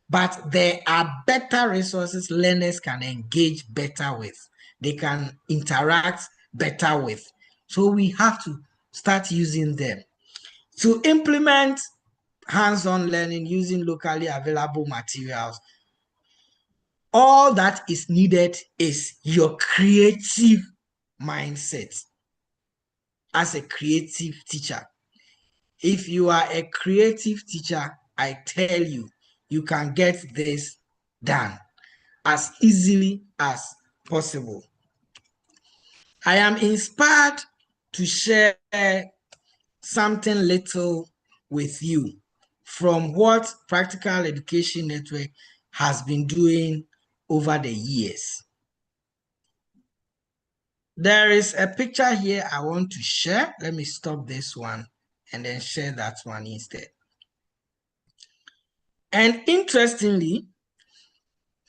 but there are better resources learners can engage better with. They can interact better with. So we have to start using them. To implement hands-on learning using locally available materials, all that is needed is your creative mindset as a creative teacher. If you are a creative teacher, I tell you, you can get this done as easily as possible. I am inspired to share something little with you from what Practical Education Network has been doing over the years. There is a picture here I want to share. Let me stop this one and then share that one instead. And interestingly,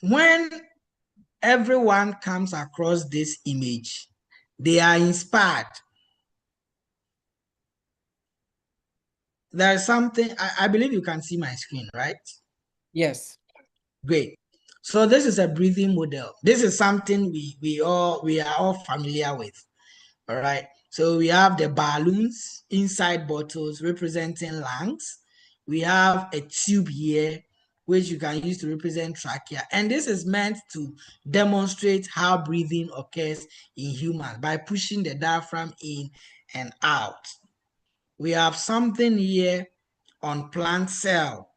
when everyone comes across this image, they are inspired. There's something, I believe you can see my screen, right? Yes. Great. So this is a breathing model. This is something we are all familiar with. All right. So we have the balloons inside bottles representing lungs. We have a tube here, which you can use to represent trachea. And this is meant to demonstrate how breathing occurs in humans by pushing the diaphragm in and out. We have something here on plant cell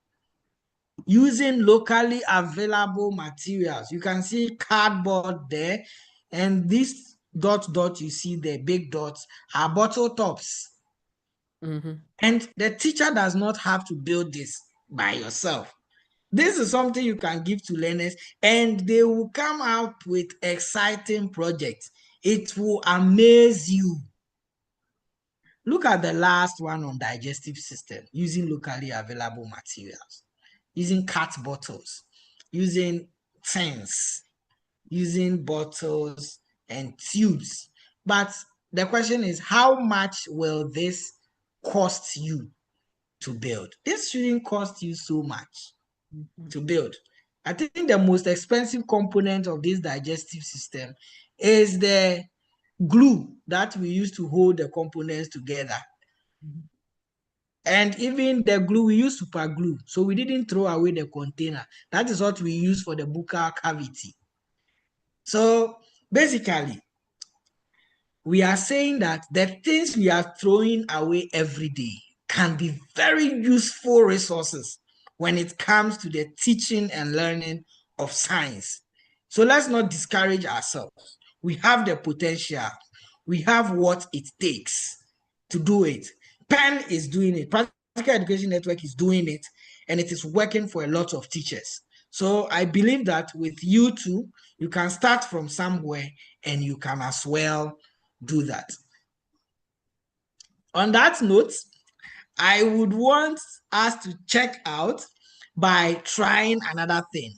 using locally available materials. You can see cardboard there, and these dot you see the big dots are bottle tops. Mm-hmm. And the teacher does not have to build this by yourself. This is something you can give to learners, and they will come out with exciting projects. It will amaze you. Look at the last one on digestive system, using locally available materials, using cat bottles, using tins, using bottles and tubes. But the question is, how much will this cost you to build? This shouldn't cost you so much to build. I think the most expensive component of this digestive system is the glue that we use to hold the components together. And even the glue, we use super glue. So we didn't throw away the container. That is what we use for the buccal cavity. So basically, we are saying that the things we are throwing away every day can be very useful resources when it comes to the teaching and learning of science. So let's not discourage ourselves. We have the potential. We have what it takes to do it. PEN is doing it. Practical Education Network is doing it, and it is working for a lot of teachers. So I believe that with you too, you can start from somewhere and you can as well do that. On that note, I would want us to check out by trying another thing.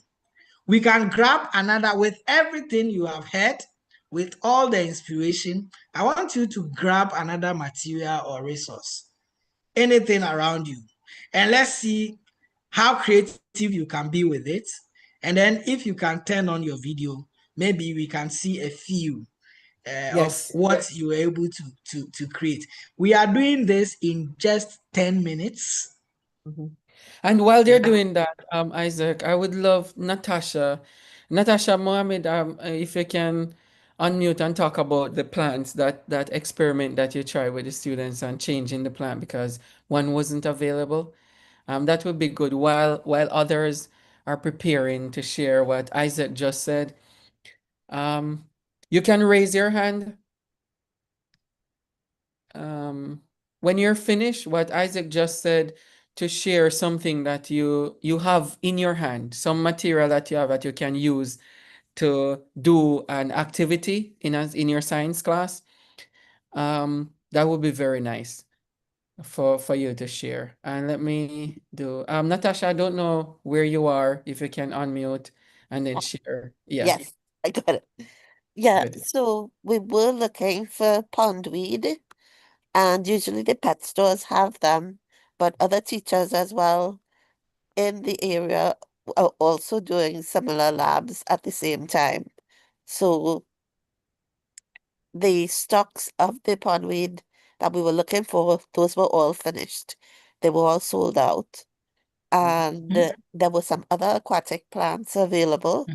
We can grab another with everything you have heard, with all the inspiration. I want you to grab another material or resource, anything around you, and let's see how creative you can be with it. And then if you can turn on your video, maybe we can see a few of Yes. what you were able to create. We are doing this in just 10 minutes. Mhm. And while they're Yeah. doing that, Isaac, I would love Natasha Mohammed, if you can unmute and talk about the plants, that experiment that you tried with the students and changing the plant because one wasn't available. That would be good. While others are preparing to share what Isaac just said, um, you can raise your hand. um, when you're finished, what Isaac just said, to share something that you have in your hand, some material that you have that you can use to do an activity in your science class, that would be very nice for you to share. And let me do, Natasha, I don't know where you are, if you can unmute and then share. Yeah, Yes, I got it. Yeah, good. so we were looking for pondweed, and usually the pet stores have them, but other teachers as well in the area are also doing similar labs at the same time. So the stocks of the pondweed that we were looking for, those were all finished. They were all sold out. And Mhm. there were some other aquatic plants available.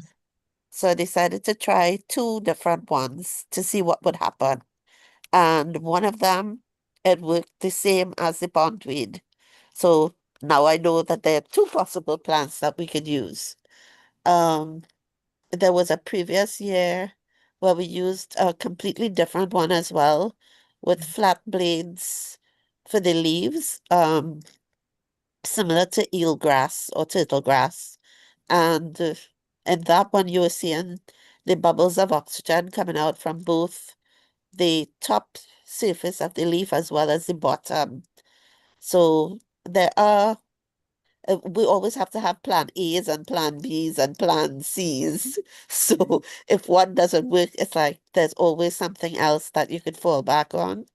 So I decided to try two different ones to see what would happen. And one of them, it worked the same as the pondweed. So now I know that there are two possible plants that we could use. Um, there was a previous year where we used a completely different one as well, with flat blades for the leaves, similar to eelgrass or turtle grass. And in that one, you were seeing the bubbles of oxygen coming out from both the top surface of the leaf as well as the bottom. So there are, we always have to have plan A's and plan B's and plan C's. So if one doesn't work, it's like there's always something else that you could fall back on.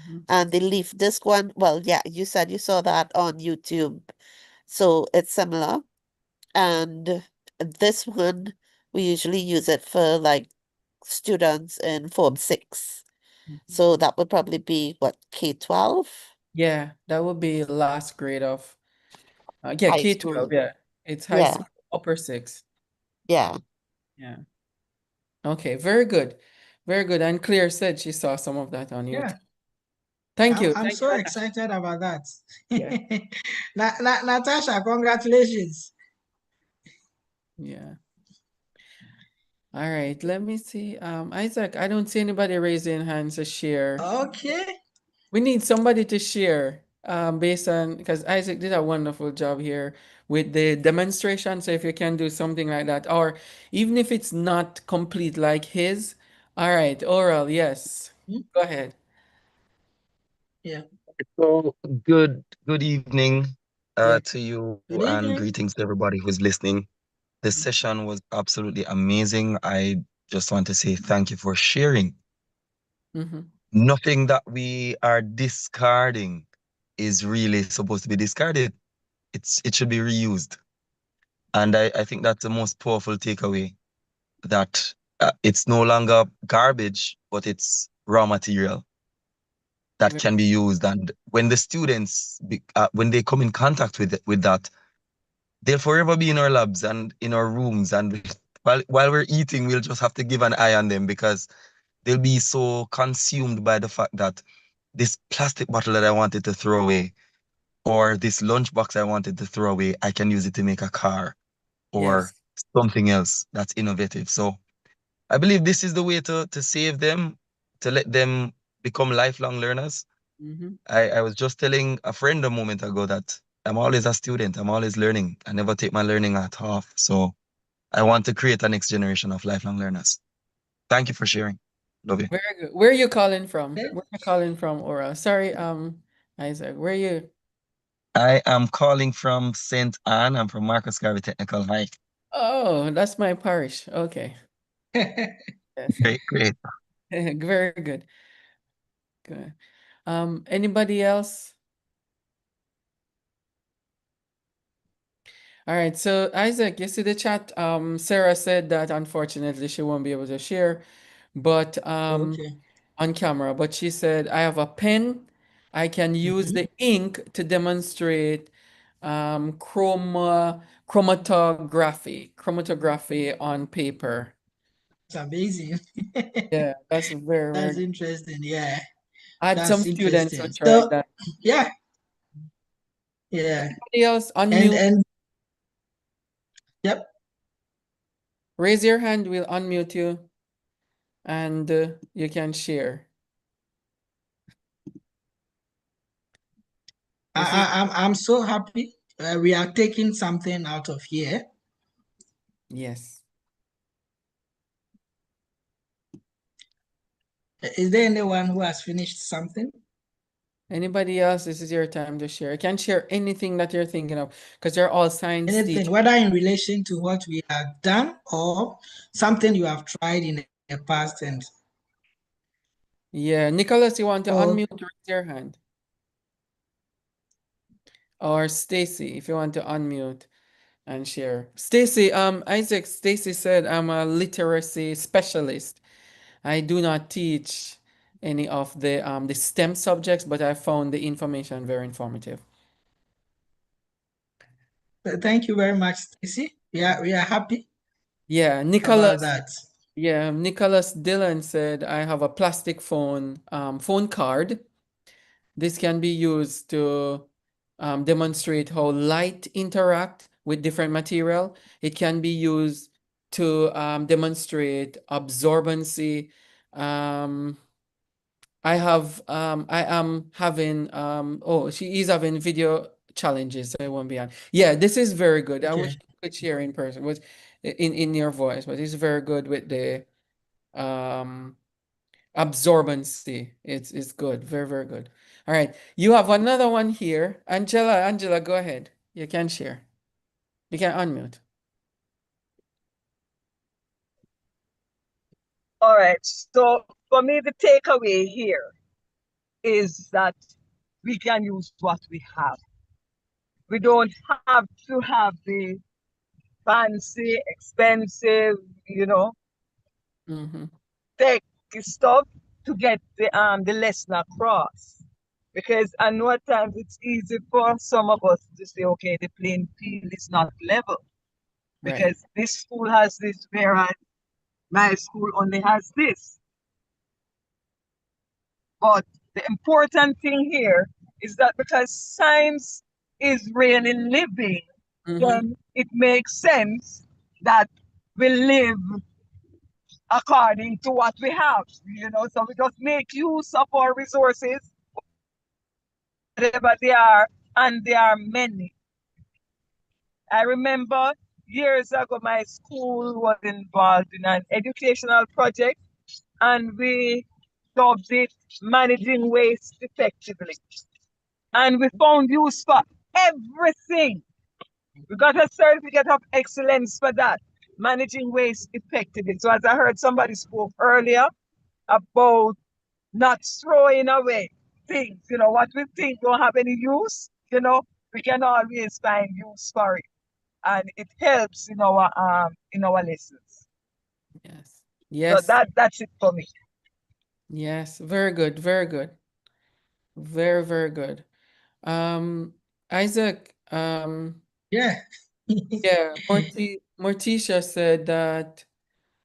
Mhm. And the leaf disc one, well, yeah, you said you saw that on YouTube. So it's similar. And this one, we usually use it for like students in Form 6. Mhm. So that would probably be what, K-12? Yeah, that would be last grade of, yeah, High K-12, school. yeah. It's high Yeah, school, upper six. yeah. Yeah. Okay, very good. Very good. And Claire said she saw some of that on Yeah, YouTube. Thank you. I'm Thank you, so Natasha. excited about that. Yeah. Natasha, congratulations. Yeah. All right. Let me see. Isaac, I don't see anybody raising hands to share. Okay. We need somebody to share, based on, because Isaac did a wonderful job here with the demonstration. So if you can do something like that, or even if it's not complete like his. All right, oral, yes. Hmm? Go ahead. Yeah. So good evening Yeah. to you Good and evening. greetings to everybody who's listening. The session was absolutely amazing. I just want to say thank you for sharing. Mm-hmm. Nothing that we are discarding is really supposed to be discarded. It should be reused. And I think that's the most powerful takeaway that it's no longer garbage, but it's raw material that can be used. And when the students, when they come in contact with that, they'll forever be in our labs and in our rooms. And while we're eating, we'll just have to give an eye on them because they'll be so consumed by the fact that this plastic bottle that I wanted to throw away, or this lunchbox I wanted to throw away, I can use it to make a car or Yes. something else that's innovative. So I believe this is the way to save them, to let them become lifelong learners. Mm-hmm. I was just telling a friend a moment ago that I'm always a student. I'm always learning. I never take my learning hat off. So I want to create a next generation of lifelong learners. Thank you for sharing. Love you. Very good. Where are you calling from? Where are you calling from, Aura? Sorry, Isaac, where are you? I am calling from St. Anne. I'm from Marcus Garvey Technical High. Oh, that's my parish. Okay. Yes. Great, great. Very good. Good. Anybody else? All right, so Isaac, you see the chat. Sarah said that unfortunately she won't be able to share, but Okay. on camera, but she said, I have a pen. I can use Mhm. the ink to demonstrate chromatography on paper. It's amazing. Yeah, that's very, That's very. interesting. Yeah, I had some that's students who interesting. tried So, that. yeah, yeah. Anybody else And unmute? yep. Raise your hand, we'll unmute you and you can share. This is, I'm so happy. We are taking something out of here. yes. Is there anyone who has finished something? Anybody else, this is your time to share. You can share anything that you're thinking of because you're all science Anything, teachers. whether in relation to what we have done or something you have tried in the past and Yeah, Nicholas, you want to oh, unmute, raise your hand. Or Stacy, if you want to unmute and share. Stacy, Isaac, Stacy said I'm a literacy specialist. I do not teach any of the STEM subjects, but I found the information very informative. thank you very much, Stacy. We are happy Yeah, about Nicholas, that. yeah, Nicholas Dillon said I have a plastic phone card. This can be used to demonstrate how light interact with different material. It can be used to demonstrate absorbency. Um, I am having oh, she is having video challenges, so it won't be on. Yeah, this is very good. I wish Okay. you could share in person with in your voice, but it's very good with the um absorbency. It's good. Very, very good. All right. You have another one here. Angela, go ahead. You can share. You can unmute. All right. So for me, the takeaway here is that we can use what we have. We don't have to have the fancy, expensive, you know, Mm-hmm. tech stuff to get the lesson across. Because I know at times it's easy for some of us to say, okay, the playing field is not level. Right. Because this school has this, whereas my school only has this. But the important thing here is that because science is really living, Mm-hmm. then it makes sense that we live according to what we have, so we just make use of our resources, whatever they are, and there are many. I remember years ago, my school was involved in an educational project, and we dubbed it Managing Waste Effectively. And we found use for everything. We got a certificate of excellence for that, managing waste effectively. So, as I heard somebody spoke earlier about not throwing away things, what we think don't have any use, we can always find use for it, and it helps in our lessons. Yes. So Yes. that's it for me. Yes. Very good. Very good. Very, very good. Um, Isaac, Yeah. yeah, Morticia said that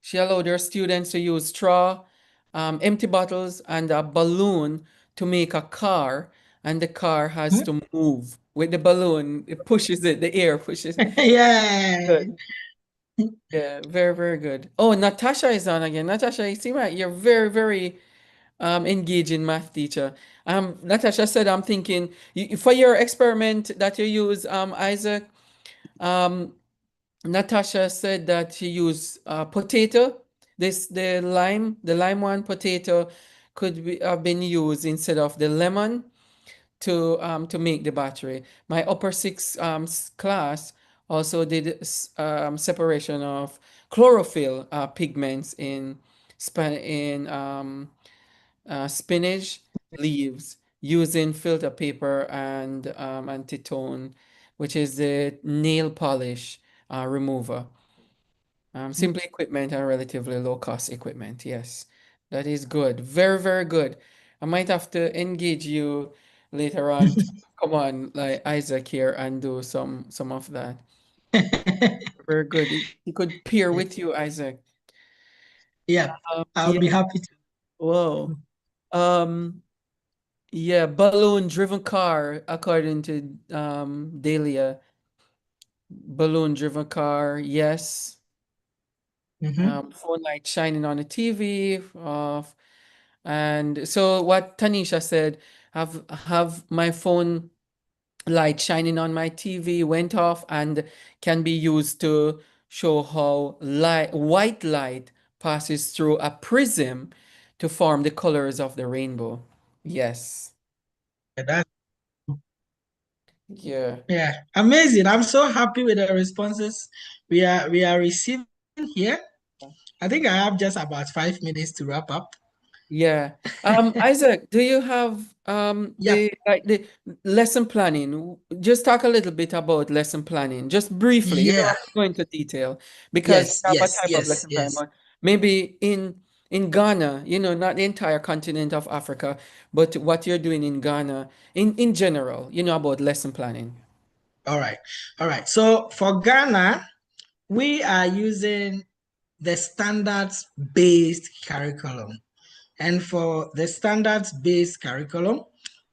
she allowed her students to use straw, empty bottles, and a balloon to make a car, and the car has to move with the balloon. It pushes it, the air pushes. Yeah. Good. Yeah, very, very good. Oh, Natasha is on again. Natasha, you see, right? You're very, very engaging math teacher. Natasha said, I'm thinking for your experiment that you use, Isaac. Um, Natasha said that she used potato the lime one potato could have been used instead of the lemon to make the battery. My upper six class also did separation of chlorophyll pigments in spinach leaves using filter paper and antitone, which is the nail polish remover. Simple equipment and relatively low cost equipment. Yes, that is good. Very, very good. I might have to engage you later on to come on, like Isaac here, and do some of that. Very good. He could peer with you, Isaac. Yeah, I'll Yeah. be happy to. Whoa. Um, yeah, balloon driven car, according to Dahlia. Balloon driven car, yes. Mhm. Phone light shining on the TV. And so what Tanisha said, have my phone light shining on my TV went off and can be used to show how white light passes through a prism to form the colors of the rainbow. Yes. That's Yeah. yeah, amazing. I'm so happy with the responses we are receiving here. I think I have just about 5 minutes to wrap up. Yeah. Isaac, do you have Yeah, the lesson planning? Just talk a little bit about lesson planning, just briefly. You don't yeah, have to go into detail because yes, we have a yes, type of yes, lesson plan, yes. but maybe in Ghana, not the entire continent of Africa, but what you're doing in Ghana in general, about lesson planning. All right, all right. So for Ghana, we are using the standards-based curriculum. And for the standards-based curriculum,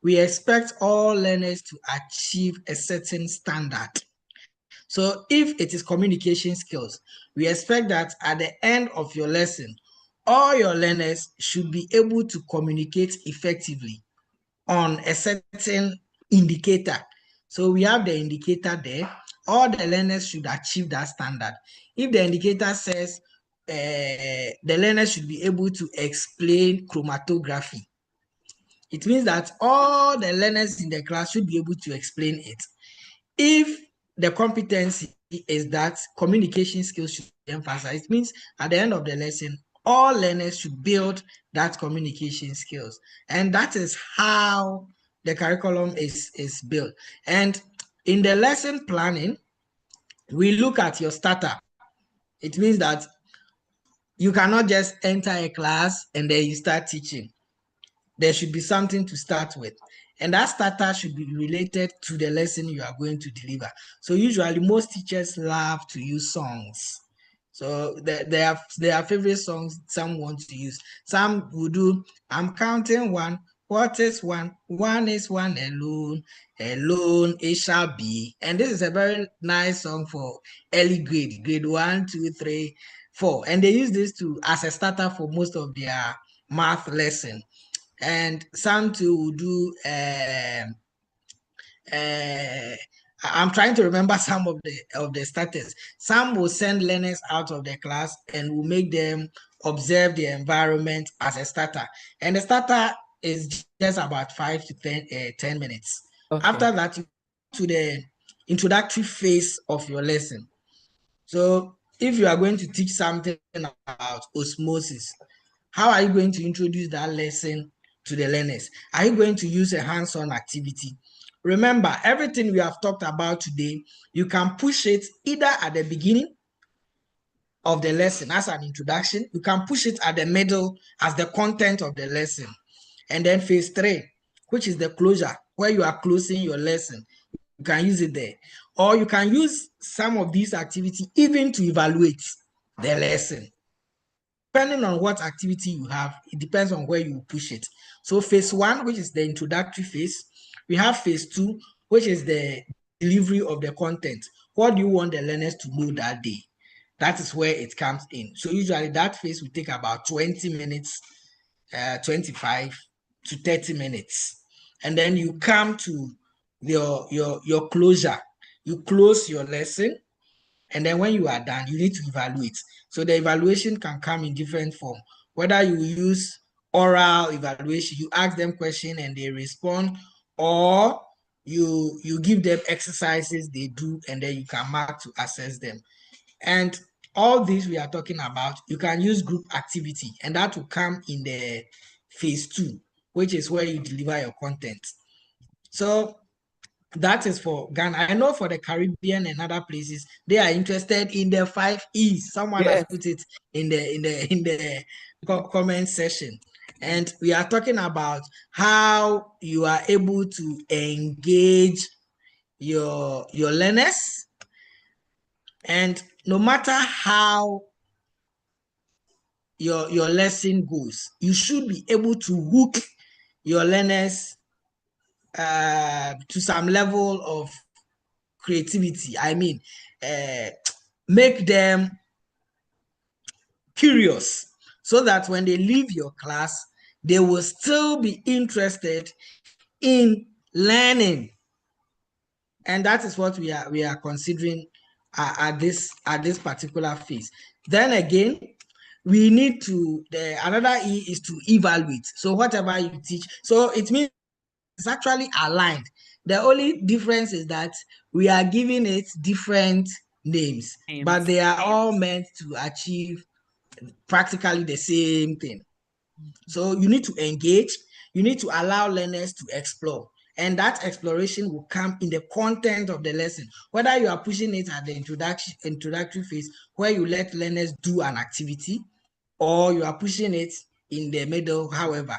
we expect all learners to achieve a certain standard. So if it is communication skills, we expect that at the end of your lesson, all your learners should be able to communicate effectively on a certain indicator. So we have the indicator there. All the learners should achieve that standard. If the indicator says the learners should be able to explain chromatography, it means that all the learners in the class should be able to explain it. If the competency is that communication skills should be emphasized, it means at the end of the lesson, all learners should build that communication skills. And that is how the curriculum is built. And in the lesson planning, we look at your starter. It means that you cannot just enter a class and then you start teaching. There should be something to start with. And that starter should be related to the lesson you are going to deliver. So usually most teachers love to use songs. So they are favorite songs some want to use. Some will do, I'm counting one. What is one? One is one alone. Alone it shall be. And this is a very nice song for early grade 1, 2, 3, 4. And they use this to as a starter for most of their math lesson. And some too will do uh, I'm trying to remember some of the starters. Some will send learners out of the class and will make them observe the environment as a starter. And the starter is just about 5 to 10 minutes. Okay. After that, you come to the introductory phase of your lesson. So if you are going to teach something about osmosis, how are you going to introduce that lesson to the learners? Are you going to use a hands-on activity? Remember, everything we have talked about today, you can push it either at the beginning of the lesson as an introduction, you can push it at the middle as the content of the lesson. And then phase 3, which is the closure, where you are closing your lesson. You can use it there. Or you can use some of these activities even to evaluate the lesson. Depending on what activity you have, it depends on where you push it. So phase 1, which is the introductory phase, we have phase 2, which is the delivery of the content. What do you want the learners to know that day? That is where it comes in. So usually that phase will take about 20 minutes, 25 to 30 minutes. And then you come to your closure. You close your lesson And then when you are done, you need to evaluate. So the evaluation can come in different form. Whether you use oral evaluation, you ask them question and they respond, or you give them exercises they do, and then you can mark to assess them. And all this we are talking about, you can use group activity, and that will come in the phase 2, which is where you deliver your content. So that is for Ghana. I know for the Caribbean and other places, they are interested in the 5 E's. Someone has Yes. put it in the comment section. And we are talking about how you are able to engage your learners. And no matter how your lesson goes, you should be able to hook your learners to some level of creativity. I mean, make them curious so that when they leave your class, they will still be interested in learning. And that is what we are considering at this particular phase. Then again, we need to, another E is to evaluate. So whatever you teach, so it means it's actually aligned. The only difference is that we are giving it different names, but they are all meant to achieve practically the same thing. So you need to engage, you need to allow learners to explore. And that exploration will come in the content of the lesson, whether you are pushing it at the introductory phase where you let learners do an activity, or you are pushing it in the middle. However,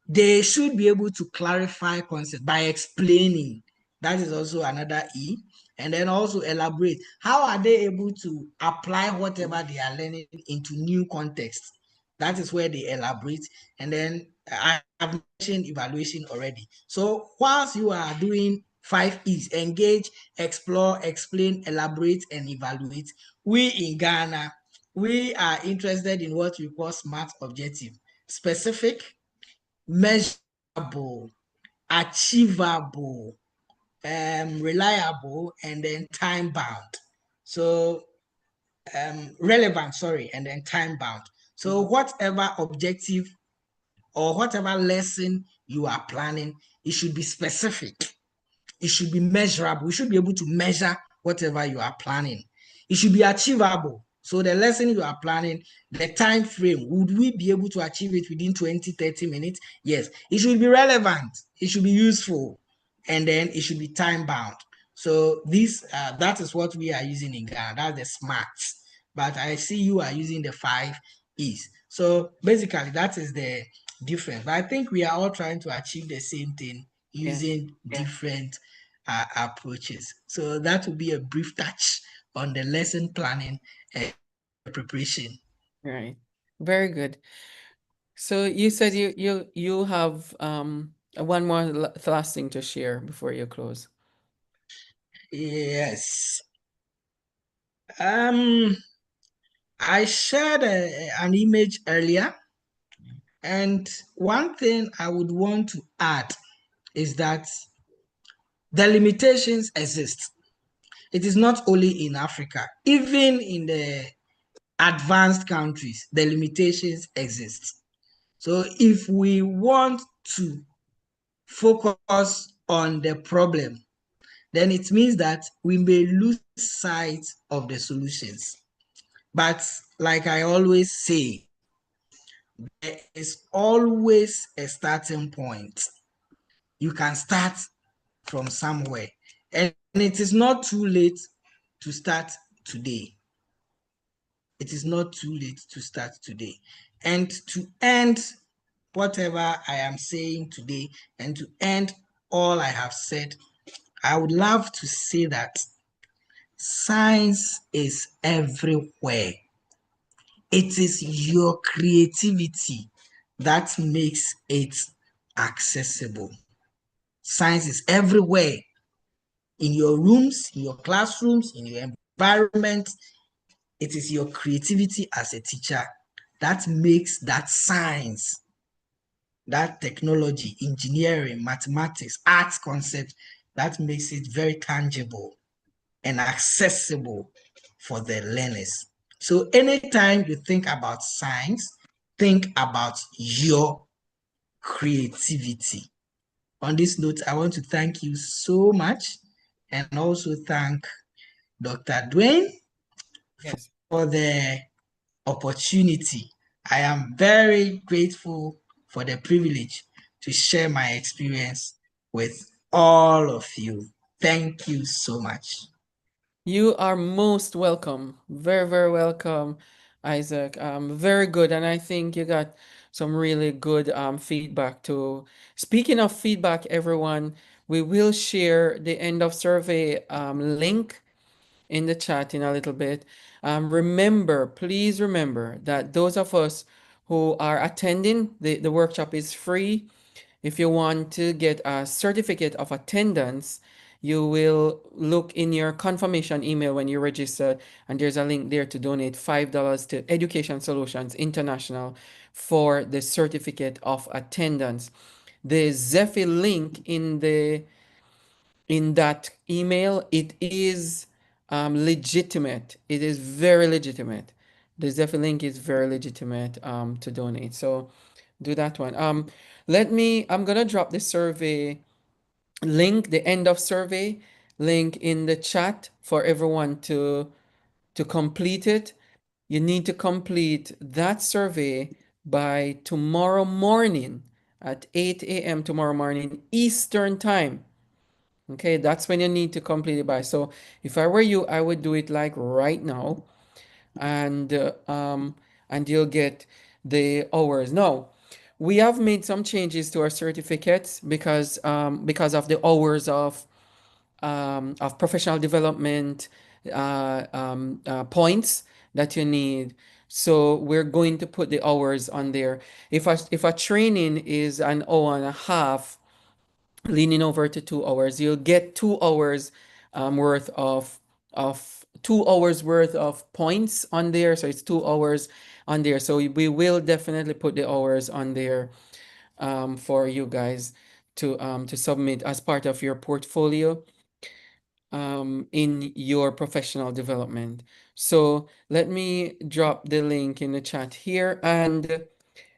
they should be able to clarify concepts by explaining. That is also another E. And then also elaborate. How are they able to apply whatever they are learning into new contexts? That is where they elaborate. And then I have mentioned evaluation already. So whilst you are doing 5 E's, engage, explore, explain, elaborate, and evaluate, we in Ghana, we are interested in what we call SMART objective: specific, measurable, achievable, reliable, and then time bound. So relevant, sorry, and then time bound. So whatever objective or whatever lesson you are planning, it should be specific. It should be measurable. You should be able to measure whatever you are planning. It should be achievable. So the lesson you are planning, the time frame, would we be able to achieve it within 20, 30 minutes? Yes. It should be relevant. It should be useful. And then it should be time bound. So that is what we are using in Ghana. That's the smarts. But I see you are using the 5 E's. So basically, that is the difference. But I think we are all trying to achieve the same thing using different approaches. So that will be a brief touch on the lesson planning and preparation. Right. Very good. So you said you have one more last thing to share before you close. Yes. I shared an image earlier, and one thing I would want to add is that the limitations exist. It is not only in Africa, even in the advanced countries, the limitations exist. So if we want to focus on the problem, then it means that we may lose sight of the solutions. But like I always say, there is always a starting point. You can start from somewhere, and it is not too late to start today. It is not too late to start today. And to end whatever I am saying today, and to end all I have said, I would love to say that science is everywhere. It is your creativity that makes it accessible. Science is everywhere, in your rooms, in your classrooms, in your environment. It is your creativity as a teacher that makes that science, that technology, engineering, mathematics, arts concept, that makes it very tangible and accessible for the learners. So anytime you think about science, think about your creativity. On this note, I want to thank you so much and also thank Dr. Dwayne Yes. for the opportunity. I am very grateful for the privilege to share my experience with all of you. Thank you so much. You are most welcome. Very, very welcome, Isaac. Very good. And I think you got some really good feedback too. Speaking of feedback, everyone, we will share the end of survey link in the chat in a little bit. Remember, please remember that those of us who are attending, the workshop is free. If you want to get a certificate of attendance, you will look in your confirmation email when you register, and there's a link there to donate $5 to Education Solutions International for the certificate of attendance. The Zephy link in that email, it is legitimate. It is very legitimate. The Zephy link is very legitimate to donate. So do that one. I'm gonna drop the survey link, the end of survey link in the chat for everyone to complete it. You need to complete that survey by tomorrow morning at 8 a.m. tomorrow morning Eastern time. Okay, that's when you need to complete it by. So if I were you, I would do it like right now, and you'll get the hours. Now, we have made some changes to our certificates because of the hours of professional development points that you need. So we're going to put the hours on there. If a training is an hour and a half, leaning over to 2 hours, you'll get 2 hours worth of 2 hours worth of points on there. So it's 2 hours on there. So we will definitely put the hours on there for you guys to submit as part of your portfolio in your professional development. So let me drop the link in the chat here. And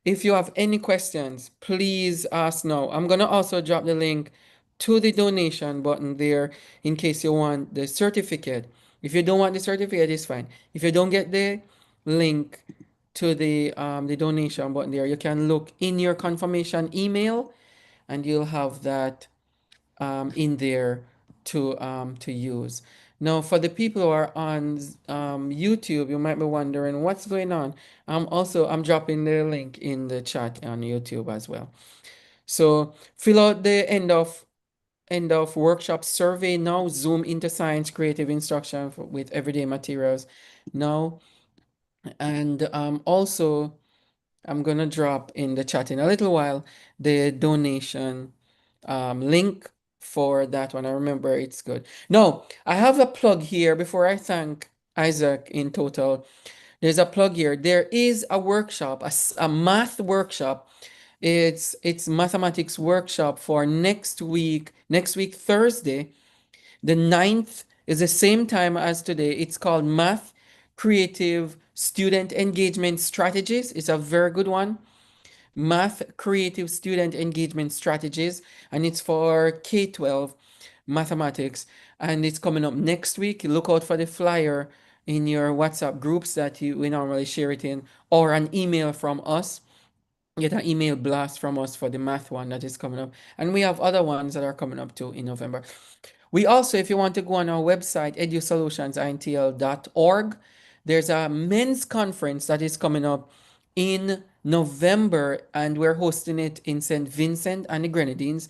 if you have any questions, please ask now. I'm going to also drop the link to the donation button there in case you want the certificate. If you don't want the certificate, it's fine. If you don't get the link to the donation button there, you can look in your confirmation email and you'll have that in there to use. Now, for the people who are on YouTube, you might be wondering what's going on. I'm dropping the link in the chat on YouTube as well. So fill out the end of workshop survey now. Zoom into science creative instruction with everyday materials now, and also I'm gonna drop in the chat in a little while the donation link for that one. I remember it's good. No, I have a plug here before I thank Isaac in total. There's a plug here. There is a workshop, a math workshop. It's mathematics workshop for next week Thursday. The 9th is the same time as today. It's called Math Creative Student Engagement Strategies. It's a very good one. Math Creative Student Engagement Strategies, and it's for K-12 mathematics, and it's coming up next week. Look out for the flyer in your WhatsApp groups that we normally share it in, or an email from us. Get an email blast from us for the math one that is coming up, and we have other ones that are coming up too in November. We also, if you want to go on our website, edusolutionsintl.org, there's a men's conference that is coming up in November, and we're hosting it in St. Vincent and the Grenadines.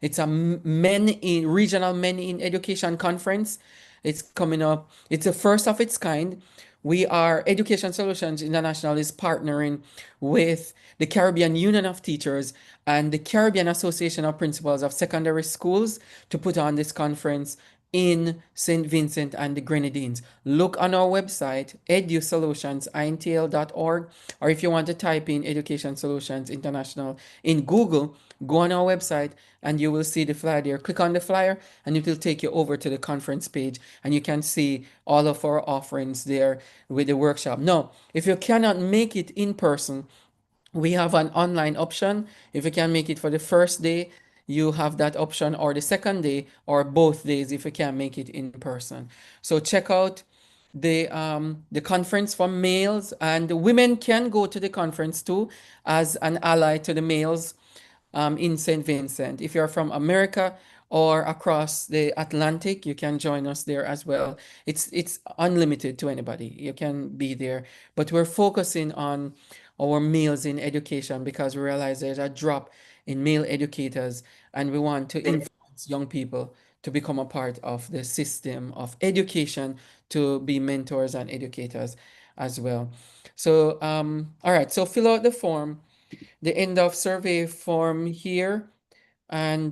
It's a regional men in education conference. It's coming up. It's the first of its kind. Education Solutions International is partnering with the Caribbean Union of Teachers and the Caribbean Association of Principals of Secondary Schools to put on this conference in St. Vincent and the Grenadines. Look on our website, edusolutionsintl.org, or if you want to type in Education Solutions International in Google, go on our website and you will see the flyer there. Click on the flyer and it will take you over to the conference page and you can see all of our offerings there with the workshop. Now, if you cannot make it in person, we have an online option. If you can make it for the first day, you have that option, or the second day, or both days if you can't make it in person. So check out the conference for males, and the women can go to the conference too as an ally to the males in St. Vincent. If you're from America or across the Atlantic, you can join us there as well. It's unlimited to anybody. You can be there, but we're focusing on our males in education because we realize there's a drop in male educators, and we want to influence young people to become a part of the system of education, to be mentors and educators as well. So, all right, so fill out the form, the end of survey form here, and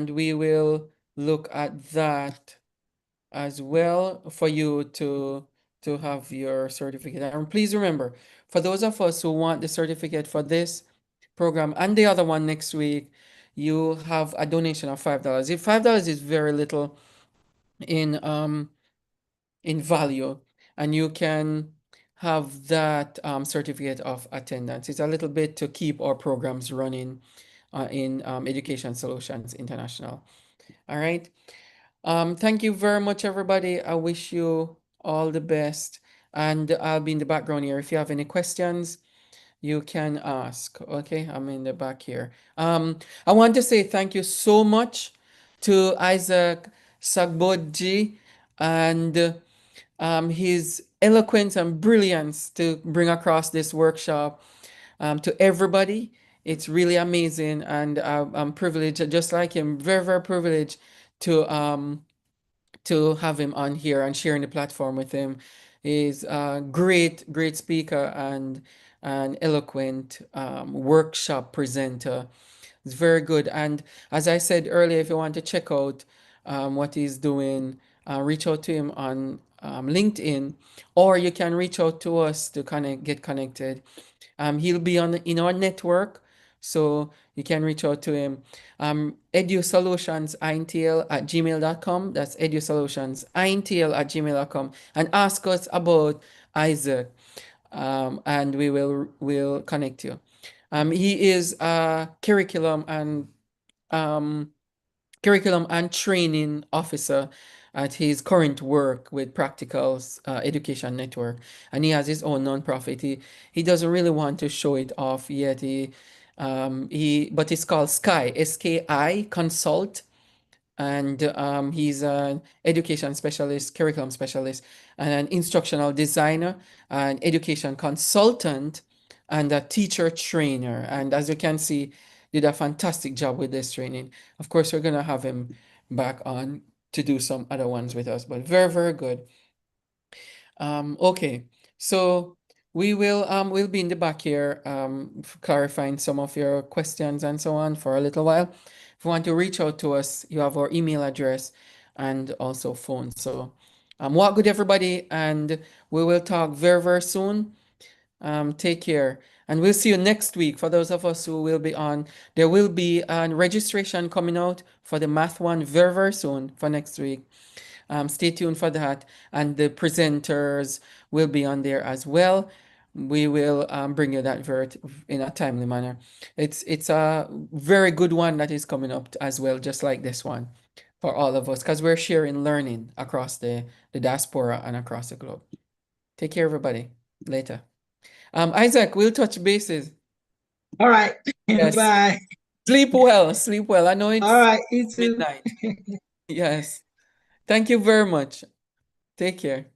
we will look at that as well for you to have your certificate. And please remember, for those of us who want the certificate for this program and the other one next week, you have a donation of $5. If $5 is very little in value, and you can have that certificate of attendance. It's a little bit to keep our programs running in Education Solutions International. All right. Thank you very much, everybody. I wish you all the best. And I'll be in the background here. If you have any questions, you can ask. Okay, I'm in the back here. I want to say thank you so much to Isaac Sagbodji and his eloquence and brilliance to bring across this workshop to everybody. It's really amazing, and I'm privileged, just like him, very, very privileged to have him on here and sharing the platform with him. He's a great, great speaker and an eloquent workshop presenter. It's very good. And as I said earlier, if you want to check out what he's doing, reach out to him on LinkedIn, or you can reach out to us to get connected. He'll be on in our network, so you can reach out to him. edusolutionsintl@gmail.com. That's edusolutionsintl@gmail.com, and ask us about Isaac, and we'll connect you. He is a um, curriculum and training officer at his current work with Practicals Education Network, and he has his own nonprofit. He doesn't really want to show it off yet. But it's called Sky, SKI Consult, and he's an education specialist, curriculum specialist, and an instructional designer, an education consultant, and a teacher trainer. And as you can see, did a fantastic job with this training. Of course, we're gonna have him back on to do some other ones with us, but very, very good. Okay, so we'll be in the back here clarifying some of your questions and so on for a little while. If you want to reach out to us, you have our email address and also phone. So walk good, everybody, and we will talk very, very soon. Take care, and we'll see you next week. For those of us who will be on, there will be a registration coming out for the math one very, very soon for next week. Stay tuned for that, and the presenters will be on there as well. We will bring you that in a timely manner. It's a very good one that is coming up as well, just like this one, for all of us, because we're sharing learning across the diaspora and across the globe. Take care, everybody. Later. Isaac, we'll touch bases. All right. Yes. Bye. Sleep well. Sleep well. I know All it's right. You too. midnight. Yes. Thank you very much. Take care.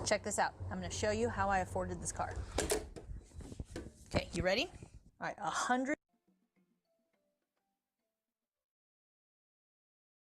Check this out. I'm going to show you how I afforded this car. Okay, you ready? All right, 100.